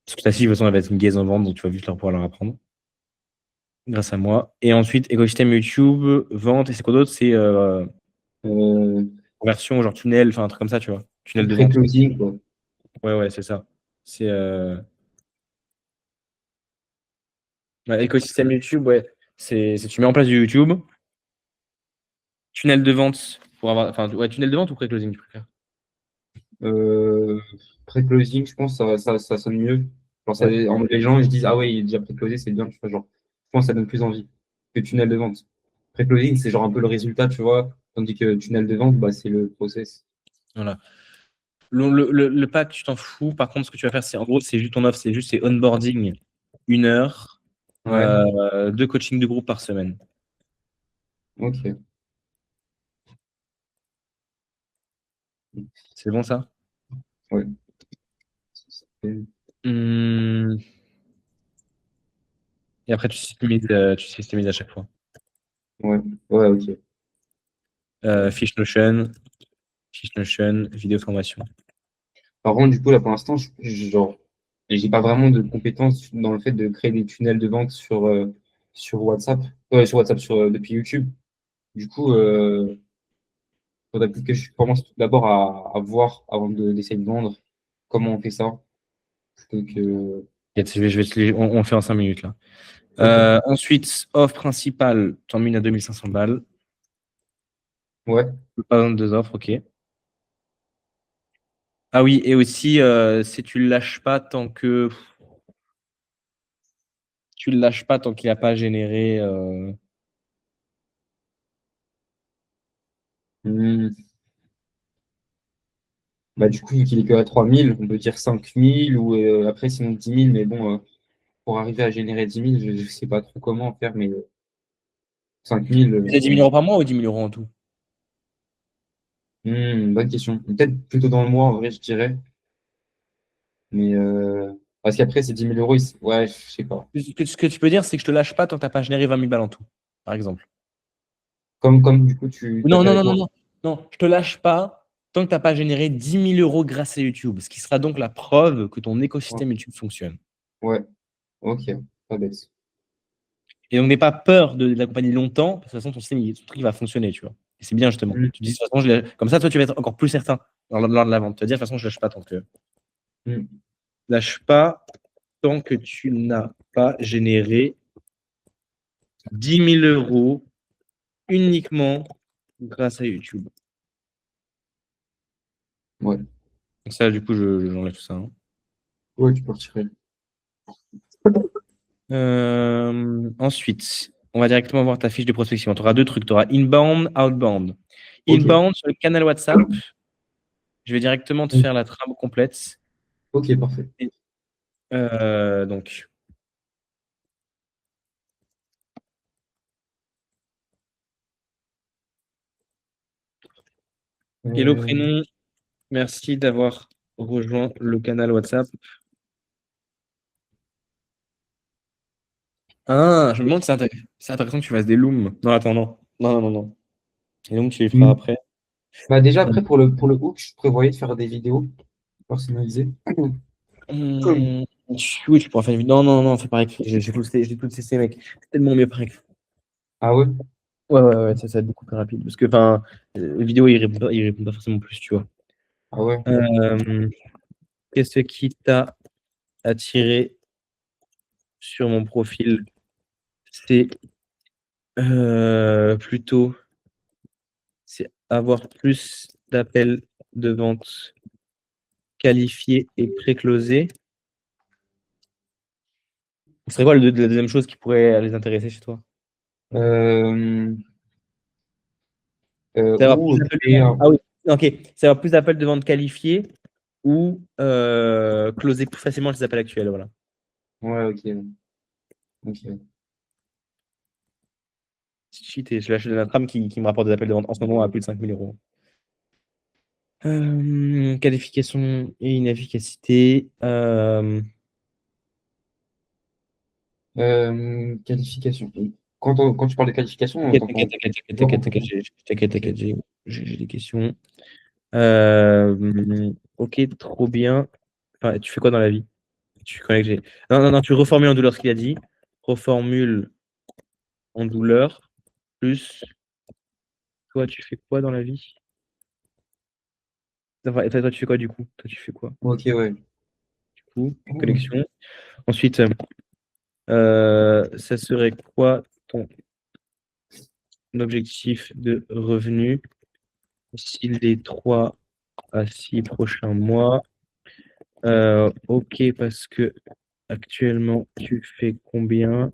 Parce que ta fille, de toute façon, elle va être une gaze en vente, donc tu vas vite pouvoir leur apprendre grâce à moi. Et ensuite, écosystème YouTube, vente. Et c'est quoi d'autre? C'est Euh, conversion, genre tunnel, enfin un truc comme ça, tu vois. Tunnel de vente. Pré-closing, quoi. Ouais, c'est ça. C'est ouais, écosystème YouTube, ouais. Tu mets en place du YouTube, tunnel de vente pour avoir. Enfin, ouais, tunnel de vente ou pré-closing, tu préfères? Euh, Pré-closing, je pense que ça sonne mieux. Genre, Ouais. en mode, les gens ils se disent, ah ouais, il est déjà pré-closé, c'est bien. Tu vois, genre, je pense que ça donne plus envie que tunnel de vente. Pré-closing, c'est genre un peu le résultat, tu vois. Tandis que tunnel de vente, bah, c'est le process. Voilà. Le pack, tu t'en fous. Par contre, ce que tu vas faire, c'est en gros, c'est juste ton offre, c'est onboarding, 1 heure, Ouais, 2 coachings de groupe par semaine. ok. C'est bon ça? Ouais. Hum, Et après, tu systémises à chaque fois. Ouais, ouais, ok. Fiche Notion, vidéo formation. Par contre, du coup, là, pour l'instant, genre, j'ai pas vraiment de compétences dans le fait de créer des tunnels de vente sur WhatsApp, depuis YouTube. Du coup, faudrait peut-être que je commence tout d'abord à voir avant d'essayer de vendre comment on fait ça. Plutôt que... On le fait en 5 minutes là. Ok. Ensuite, offre principale, t'en mets une à 2500 balles. Ouais. Pas besoin de 2 offres, ok. Ah oui, et aussi, si tu le lâches pas tant que tu le lâches pas tant qu'il n'a pas généré. Hmm. Bah, du coup, vu qu'il est que à 3000, on peut dire 5000 ou après, sinon 10 000. Mais bon, pour arriver à générer 10 000, je ne sais pas trop comment faire, mais 5000, C'est 10 000 euros par mois ou 10 000 euros en tout? bonne question. Peut-être plutôt dans le mois, en vrai, je dirais. Mais parce qu'après, c'est 10 000 euros. Ouais, je sais pas. Ce que tu peux dire, c'est que je te lâche pas tant que tu n'as pas généré 20 000 balles en tout, par exemple. Comme du coup, tu as Non, fait non, non, avec non, moi. non. Non, je te lâche pas tant que tu n'as pas généré 10 000 € grâce à YouTube, ce qui sera donc la preuve que ton Ouais, écosystème YouTube fonctionne. ouais, ok, pas bête. Et donc, n'aie pas peur de l'accompagner longtemps, parce que de toute façon, ton système, ton truc il va fonctionner, tu vois. Et c'est bien, justement. Mm, Tu dis, de toute façon, comme ça, toi, tu vas être encore plus certain lors de la vente. Tu vas dire, de toute façon, je lâche pas tant que. mm. Lâche pas tant que tu n'as pas généré 10 000 € uniquement grâce à YouTube. Ouais, Donc ça, du coup, j'enlève tout ça, hein. ouais, tu peux retirer. Ensuite, on va directement voir ta fiche de prospection. Tu auras deux trucs. Tu auras inbound, outbound. Ok, Inbound sur le canal WhatsApp, je vais directement te Mm. faire la trame complète. Ok, parfait. Donc, hello Euh, prénom, merci d'avoir rejoint le canal WhatsApp. Ah, je me demande si c'est intéressant que tu fasses des looms. Non, attends, non. Non, non, non, non. Les looms, tu les feras mm. après. Bah déjà, après, pour le hook, je prévoyais de faire des vidéos personnalisées. Hum, oui, tu pourras faire une vidéo. Non, non, non, fais par écrit. J'ai tout testé, mec. C'est tellement mieux par écrit. Ah ouais? Ouais, ouais, ouais, ça va être beaucoup plus rapide. Parce que, enfin, les vidéos, ils répondent pas forcément plus, tu vois. Ah ouais? Euh, Qu'est-ce qui t'a attiré sur mon profil? C'est plutôt, c'est avoir plus d'appels de vente qualifiés et pré-closés. Ce serait quoi la deuxième chose qui pourrait les intéresser chez toi? Euh, C'est avoir plus ou d'appels de créer vente. un... Ah oui, ok. C'est avoir plus d'appels de vente qualifiés ou closer plus facilement les appels actuels. Voilà. Ouais, ok. Ok. Shit, et je lâche de la trame qui me rapporte des appels de vente en ce moment à plus de 5 000 €. Qualification et inefficacité. Qualification. Quand tu parles de qualification, T'inquiète, t'entends t'inquiète, t'inquiète, t'inquiète, quoi t'inquiète, beaucoup? t'inquiète, t'inquiète, Ok. t'inquiète, j'ai des questions. Ok, trop bien. Enfin, tu fais quoi dans la vie? Tu connais que j'ai. Non, non, non, tu reformules en douleur ce qu'il a dit. Reformule en douleur. Plus, toi, tu fais quoi dans la vie? Enfin, et toi, tu fais quoi du coup? Toi, tu fais quoi? Ok, ouais. Du coup, Hmm. connexion. Ensuite, ça serait quoi ton objectif de revenu d'ici les 3 à 6 prochains mois? Ok, parce que actuellement, tu fais combien?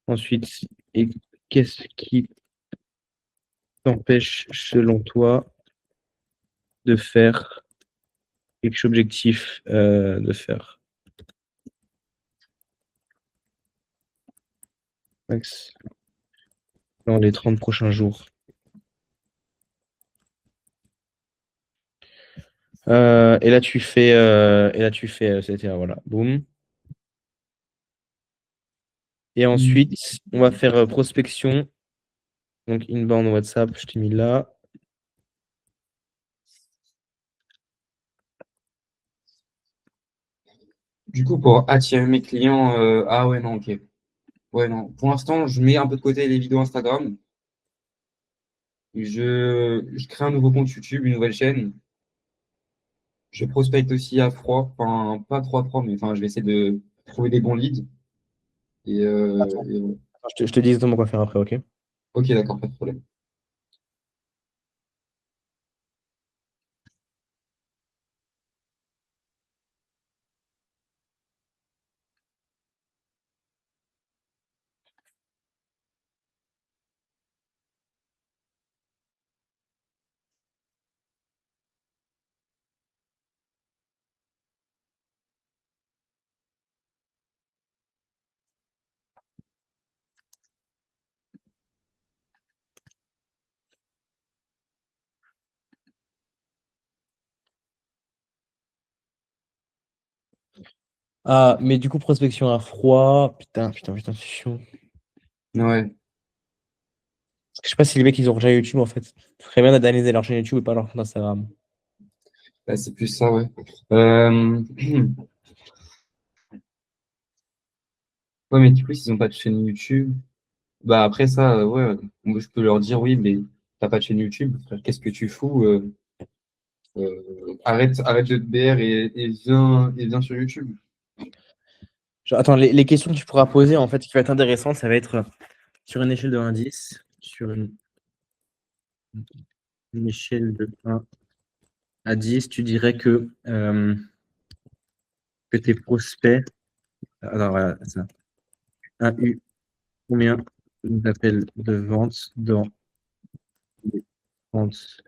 Ensuite, et qu'est-ce qui t'empêche, selon toi, de faire quelque objectif de faire? Max, dans les 30 prochains jours. C'était voilà, boum. Et Hmm. ensuite, on va faire prospection. Donc inbound WhatsApp, je t'ai mis là. Du coup, pour attirer mes clients, ah ouais, non, ok. Ouais, non. Pour l'instant, je mets un peu de côté les vidéos Instagram. Je crée un nouveau compte YouTube, une nouvelle chaîne. Je prospecte aussi à froid. Enfin, pas trop à froid, mais enfin, je vais essayer de trouver des bons leads. Et ouais. Je te dis exactement quoi faire après, ok? Ok, d'accord, pas de problème. Ah, mais du coup, prospection à froid. Putain, putain, putain, c'est chiant. Ouais. Je sais pas si les mecs, ils ont rejoint YouTube, en fait. Ce serait bien d'analyser leur chaîne YouTube et pas leur compte Instagram. Bah, c'est plus ça, ouais. Euh, Ouais, mais du coup, s'ils n'ont pas de chaîne YouTube, bah après ça, ouais, moi, je peux leur dire oui, mais t'as pas de chaîne YouTube, frère, qu'est-ce que tu fous? Arrête de te BR et viens sur YouTube. Attends, les questions que tu pourras poser, en fait, qui va être intéressant, ça va être sur une échelle de 1 à 10, sur une échelle de 1 à 10, tu dirais que tes prospects. Alors voilà, ça. A eu combien d'appels de vente dans les ventes?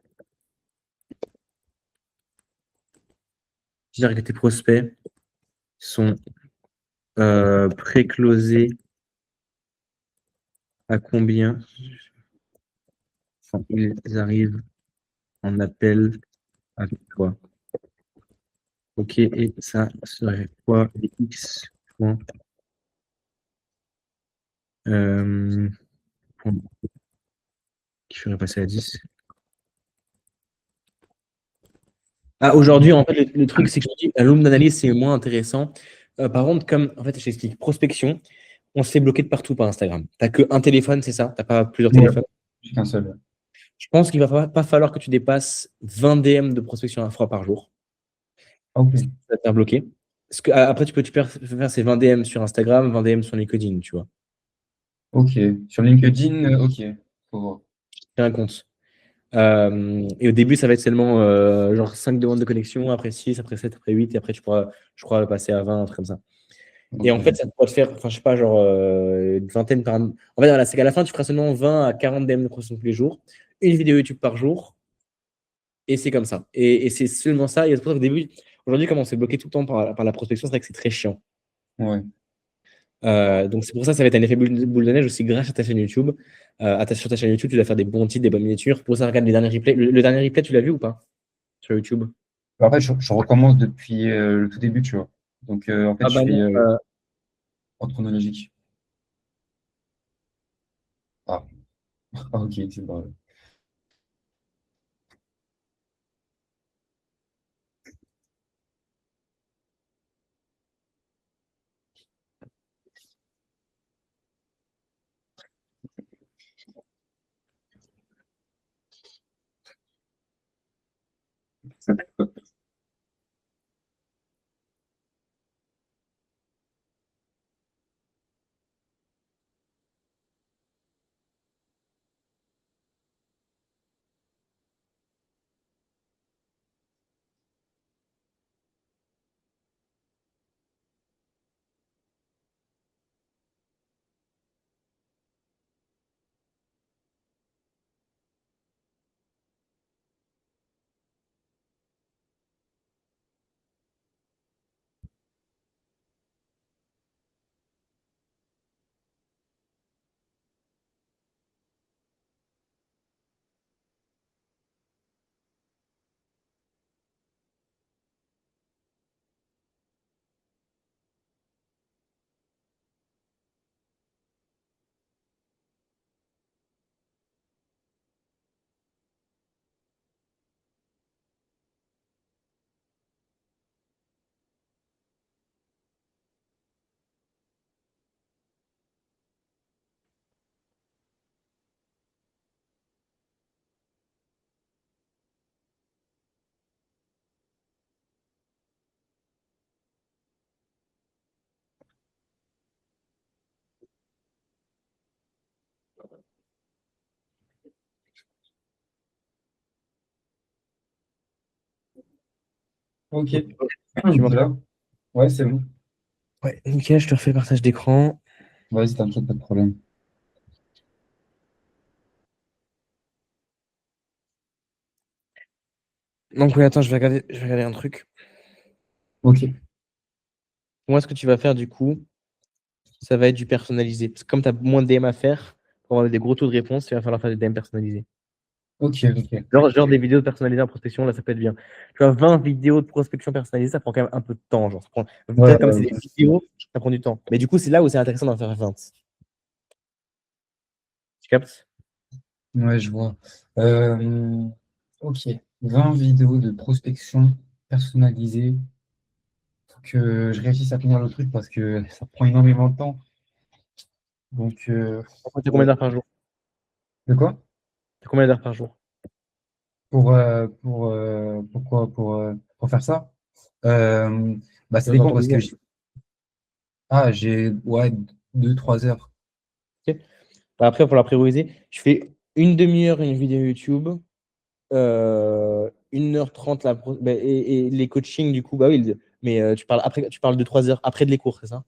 Je dirais que tes prospects sont pré-closés à combien quand ils arrivent en appel avec toi? Ok, et ça serait quoi les X points points qui ferait passer à 10? Ah, aujourd'hui, en fait, le truc, c'est que je dis, un loom d'analyse, c'est moins intéressant. Par contre, comme en fait, je t'explique, prospection, on se fait bloquer de partout par Instagram. Tu n'as qu'un téléphone, c'est ça? Tu n'as pas plusieurs Ouais, téléphones. j'ai qu'un seul. Je pense qu'il ne va pas falloir que tu dépasses 20 DM de prospection à fois par jour. Ok. Ça va te faire bloquer. Parce que, après, tu peux faire ces 20 DM sur Instagram, 20 DM sur LinkedIn, tu vois. Ok. Sur LinkedIn, ok. Faut voir. C'est un compte. Et au début, ça va être seulement genre 5 demandes de connexion, après 6, après 7, après 8, et après tu pourras, je crois, passer à 20, un truc comme ça. Et en fait, Ok. ça pourrait te faire, enfin, je sais pas, genre une vingtaine par. En fait, voilà, c'est qu'à la fin, tu feras seulement 20 à 40 DM de croissance tous les jours, une vidéo YouTube par jour, et c'est comme ça. Et c'est seulement ça. Et c'est pour ça qu'au début, aujourd'hui, comme on s'est bloqué tout le temps par la prospection, c'est vrai que c'est très chiant. Ouais. Donc c'est pour ça que ça va être un effet boule de neige aussi grâce à ta chaîne YouTube. Sur ta chaîne YouTube, tu dois faire des bons titres, des bonnes miniatures. Pour ça, regarde les derniers replays. Le dernier replay, tu l'as vu ou pas sur YouTube? En fait, je recommence depuis le tout début, tu vois. Donc, en fait, Ah je bah fais non. en chronologique. Ah, ah, ok, c'est bon. Ok. Tu C'est m'entends? là? Ouais, c'est bon. Ouais, nickel, je te refais partage d'écran. Vas-y, t'inquiète, pas de problème. Donc oui, attends, je vais regarder un truc. Ok. Moi, ce que tu vas faire du coup, ça va être du personnalisé. Parce que comme tu as moins de DM à faire, pour avoir des gros taux de réponse, il va falloir faire des DM personnalisés. Ok, ok. Genre des vidéos personnalisées en prospection, là, ça peut être bien. Tu vois, 20 vidéos de prospection personnalisée, ça prend quand même un peu de temps. Genre, Ouais, déjà, comme c'est des vidéos, ça prend du temps. Mais du coup, c'est là où c'est intéressant d'en faire 20. Tu captes? Ouais, je vois. Euh, ok. 20 vidéos de prospection personnalisée. Faut que je réussisse à finir le truc parce que ça prend énormément de temps. Donc, T'as combien ouais. d'heures par jour? De quoi? T'as combien d'heures par jour? Pourquoi? Pour faire ça? Euh, bah, ça Dans dépend ton parce que business. j'ai ouais, 2, 3 heures. Ok. Bah, après, pour la prioriser, je fais une demi-heure une vidéo YouTube, 1h30 bah, et les coachings, du coup, bah oui, mais tu parles après, tu parles de 3 heures après de les cours, c'est ça?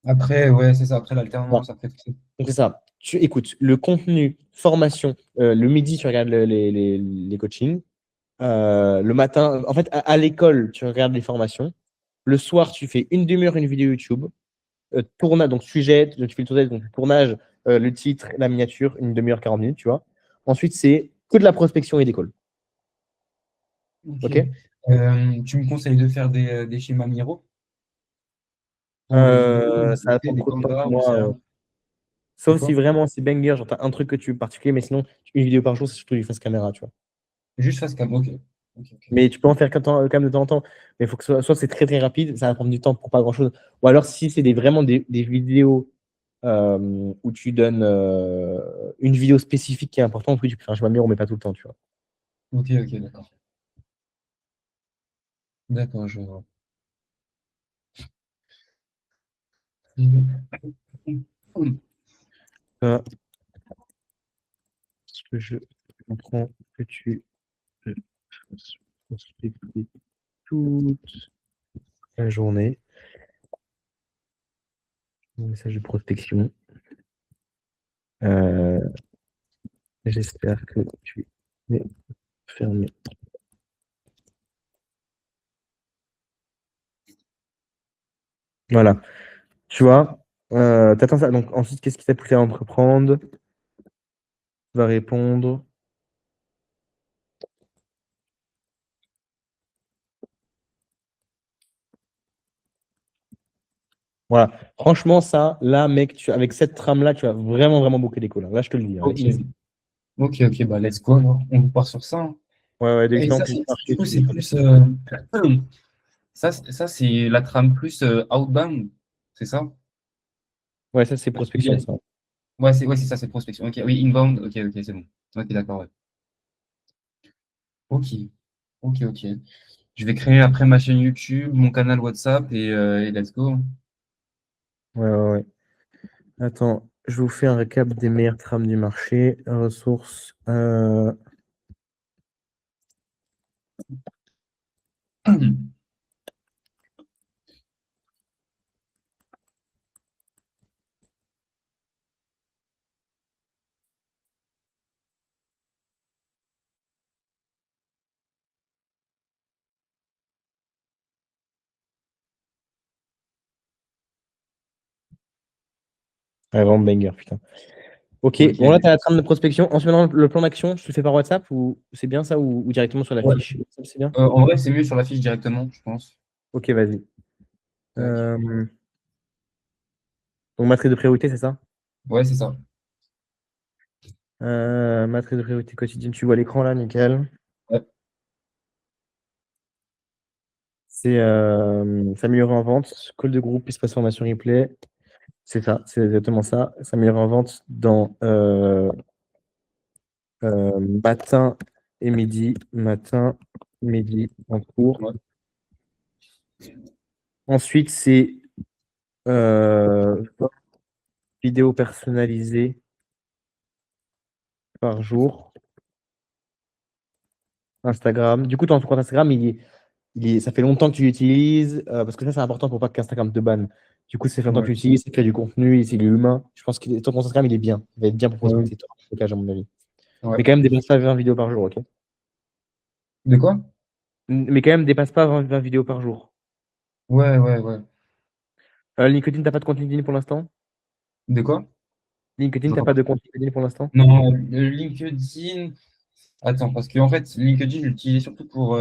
Après, ouais, c'est ça. Après Voilà. l'alternance, après tout ça. Donc c'est ça. Tu écoutes le contenu, formation, le midi, tu regardes les coachings. Le matin, en fait, à l'école, tu regardes les formations. Le soir, tu fais une demi-heure une vidéo YouTube. Tournage, donc sujet, tu fais le tournage, donc le tournage, le titre, la miniature, une demi-heure, 40 minutes, tu vois. Ensuite, c'est que de la prospection et des calls. Ok. OK? Tu me conseilles de faire des schémas Miro pour les vidéos, Ça va prendre des trop de temps Canva, pour j'en sais moi. rien. De Sauf si quoi? vraiment c'est banger, genre t'as un truc que tu veux particulier, mais sinon, une vidéo par jour, c'est surtout du face caméra, tu vois. Juste face cam. Ok. Ok, ok. Mais tu peux en faire quand même de temps en temps. Mais il faut que soit c'est très très rapide, ça va prendre du temps pour pas grand-chose. Ou alors si c'est vraiment des vidéos où tu donnes une vidéo spécifique qui est importante, oui, tu peux faire un chemin mur, mais pas tout le temps, tu vois. Ok, ok, d'accord. D'accord, je vois. Ça, ce que je comprends que tu respectes toute la journée. Mon message de prospection. Euh, J'espère que tu es fermé. Voilà. Tu vois, t'attends ça. Donc ensuite, qu'est-ce qui t'a poussé à entreprendre? Tu vas répondre. Voilà. Franchement, ça, là, mec, avec cette trame-là, tu vas vraiment, vraiment boucler l'école. Là, je te le dis, hein, Ok. easy. Ok, ok, bah let's go, alors. On part sur ça, hein. Ouais, ouais, Et d'excellents ça, plus du marché, coup, tout c'est ça. plus. Ça, c'est la trame plus outbound, c'est ça? Ouais, ça, c'est Parce qu'il y a- prospection, ça. Ouais, c'est ça, c'est prospection. Ok, oui, inbound. Ok, ok, c'est bon. Ok, d'accord, ouais. Ok, ok, ok. Je vais créer après ma chaîne YouTube, mon canal WhatsApp et let's go. Ouais, ouais, ouais. Attends, je vous fais un récap des meilleures trames du marché. Ressources. Ouais, vraiment banger, putain. Ok, Ok. bon, là, tu as la trame de prospection. Ensuite, maintenant, le plan d'action, je te le fais par WhatsApp ou c'est bien ça ou directement sur la Ouais. fiche? C'est bien? En vrai, c'est mieux sur la fiche directement, je pense. Ok, vas-y. Tac. Euh, donc, matrice de priorité, c'est ça? Ouais, c'est ça. Matrice de priorité quotidienne, tu vois l'écran là, nickel. Ouais. C'est s'améliorer en vente, call de groupe, espace formation replay. C'est ça, c'est exactement ça. S'améliorer en vente dans matin et midi. Matin, midi en cours. Ouais. Ensuite, c'est euh, vidéo personnalisée par jour. Instagram. Du coup, ton compte Instagram, ça fait longtemps que tu l'utilises, parce que ça, c'est important pour pas qu'Instagram te banne. Du coup, ça fait longtemps que Ouais. tu l'utilises, il fait du contenu, il est humain. Je pense que ton compte Instagram, il est bien. Il va être bien pour Ouais. prospecter ton stockage, à mon avis. Ouais. Mais quand même, dépasse pas 20 vidéos par jour, ok? De quoi? Mais quand même, dépasse pas 20 vidéos par jour. Ouais, ouais, ouais. LinkedIn, t'as pas de compte LinkedIn pour l'instant? De quoi? LinkedIn, t'as J'entends pas pas. de compte LinkedIn pour l'instant? Non, LinkedIn. Attends, parce qu'en fait, LinkedIn, je l'utilisais surtout pour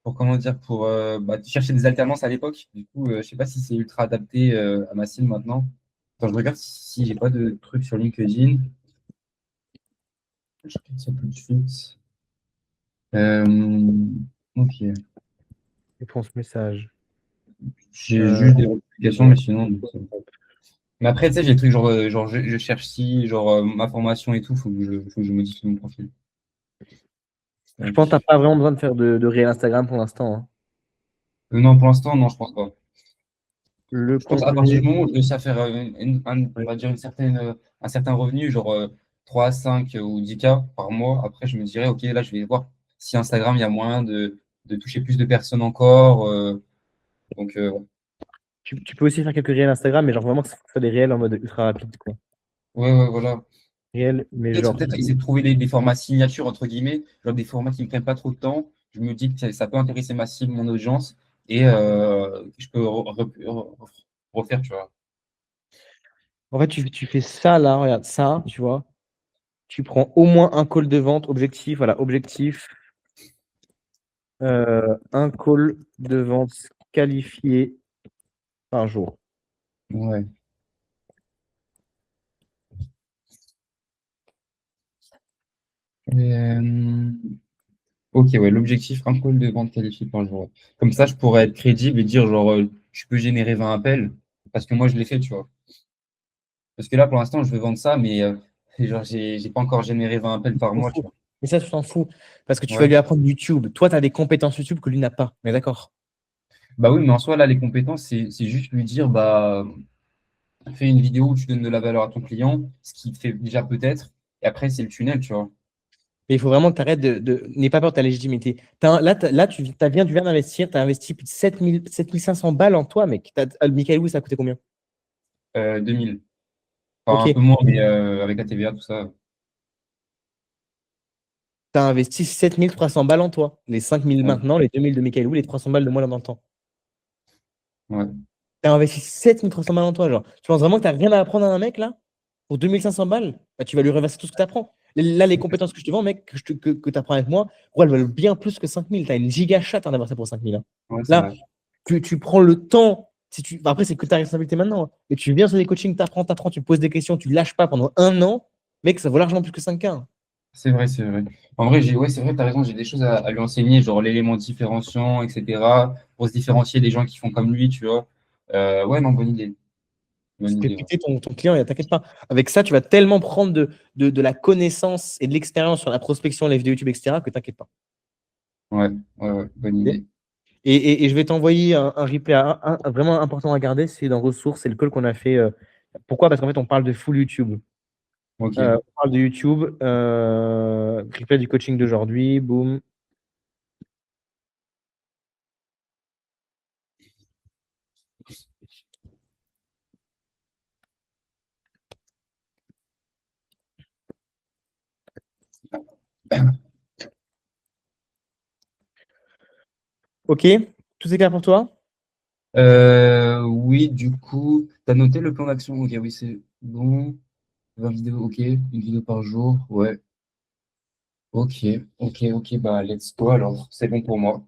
comment dire, pour bah, chercher des alternances à l'époque. Du coup, je sais pas si c'est ultra adapté à ma cible maintenant. Attends, je regarde si j'ai pas de trucs sur LinkedIn. Je regarde ça tout de suite. Euh, ok. Réponse message. J'ai Euh, juste des notifications, mais sinon. Mais après, tu sais, j'ai des trucs genre, genre je cherche si, genre ma formation et tout, faut que je modifie mon profil. je pense que tu n'as Tac. pas vraiment besoin de faire de réel Instagram pour l'instant, hein. Non, pour l'instant, non, je pense pas. Le Je pense à partir contenu. du moment où je réussis à faire on Ouais. va dire un certain revenu, genre 3, 5 ou 10K par mois, après je me dirais, ok, là je vais voir si Instagram, il y a moyen de toucher plus de personnes encore. Donc, Tu peux aussi faire quelques réels Instagram, mais genre vraiment que ce soit des réels en mode ultra rapide, quoi. ouais, voilà. Réels, mais genre. Peut-être essayer de trouver des formats signatures, entre guillemets, genre des formats qui ne me prennent pas trop de temps. Je me dis que ça peut intéresser ma cible, mon audience, et je peux refaire, tu vois. En fait, tu fais ça là, regarde ça, tu vois. Tu prends au moins un call de vente, objectif, voilà, objectif, un call de vente qualifié par jour. Ouais. Euh, Ok, ouais, l'objectif, un call de vente qualifié par jour. Comme ça, je pourrais être crédible et dire, genre, je peux générer 20 appels, parce que moi, je l'ai fait, tu vois. Parce que là, pour l'instant, je veux vendre ça, mais genre, j'ai pas encore généré 20 appels par T'en mois, tu fous. vois. Mais ça, tu t'en fous. Parce que tu vas Ouais. lui apprendre YouTube. Toi, tu as des compétences YouTube que lui n'a pas. Mais d'accord. Bah oui, mais en soi, là, les compétences, c'est juste lui dire, bah, fais une vidéo où tu donnes de la valeur à ton client, ce qu'il fait déjà peut-être, et après, c'est le tunnel, tu vois. Mais il faut vraiment que tu arrêtes n'aie pas peur de ta légitimité. Là, tu viens d'investir, tu as investi plus de 7500 balles en toi, mec. Michael Wu, ça a coûté combien? 2000. Enfin, Ok. un peu moins, mais avec la TVA, tout ça. Tu as investi 7300 balles en toi. Les 5000 Ouais, maintenant, les 2000 de Michael Wu, les 300 balles de moi là dans le temps. ouais, Tu as investi 7300 balles en toi, genre. Tu penses vraiment que tu n'as rien à apprendre à un mec là? Pour 2500 balles? Bah, tu vas lui reverser tout ce que tu apprends. Là, les compétences que je te vends, mec, que tu apprends avec moi, gros, elles valent bien plus que 5000. Tu as une giga chatte à en avoir ça pour 5000, hein. ouais, c'est Là, vrai. tu prends le temps. Si tu... Après, c'est que ta responsabilité maintenant, hein. Et tu viens sur des coachings, tu apprends, tu poses des questions, tu lâches pas pendant un an, mec, ça vaut largement plus que 5K, hein. C'est vrai, c'est vrai. En vrai, ouais, c'est vrai, tu as raison, j'ai des choses à lui enseigner, genre l'élément différenciant, etc., pour se différencier des gens qui font comme lui, tu vois. Ouais, non, bonne idée. Bonne C'était idée, ouais. péter ton client, et t'inquiète pas. Avec ça, tu vas tellement prendre de la connaissance et de l'expérience sur la prospection, les vidéos YouTube, etc., que t'inquiète pas. Ouais, ouais, ouais, bonne Ok. idée. Et je vais t'envoyer un replay vraiment important à garder, c'est dans ressources, c'est le call qu'on a fait. Pourquoi? Parce qu'en fait, on parle de full YouTube. Ok. On parle de YouTube, replay du coaching d'aujourd'hui, boum. Ok, tout est clair pour toi? Oui, du coup, tu as noté le plan d'action? Ok, oui, c'est bon. 20 vidéos, ok. Une vidéo par jour, ouais. Ok, ok, ok, bah let's go alors. C'est bon pour moi.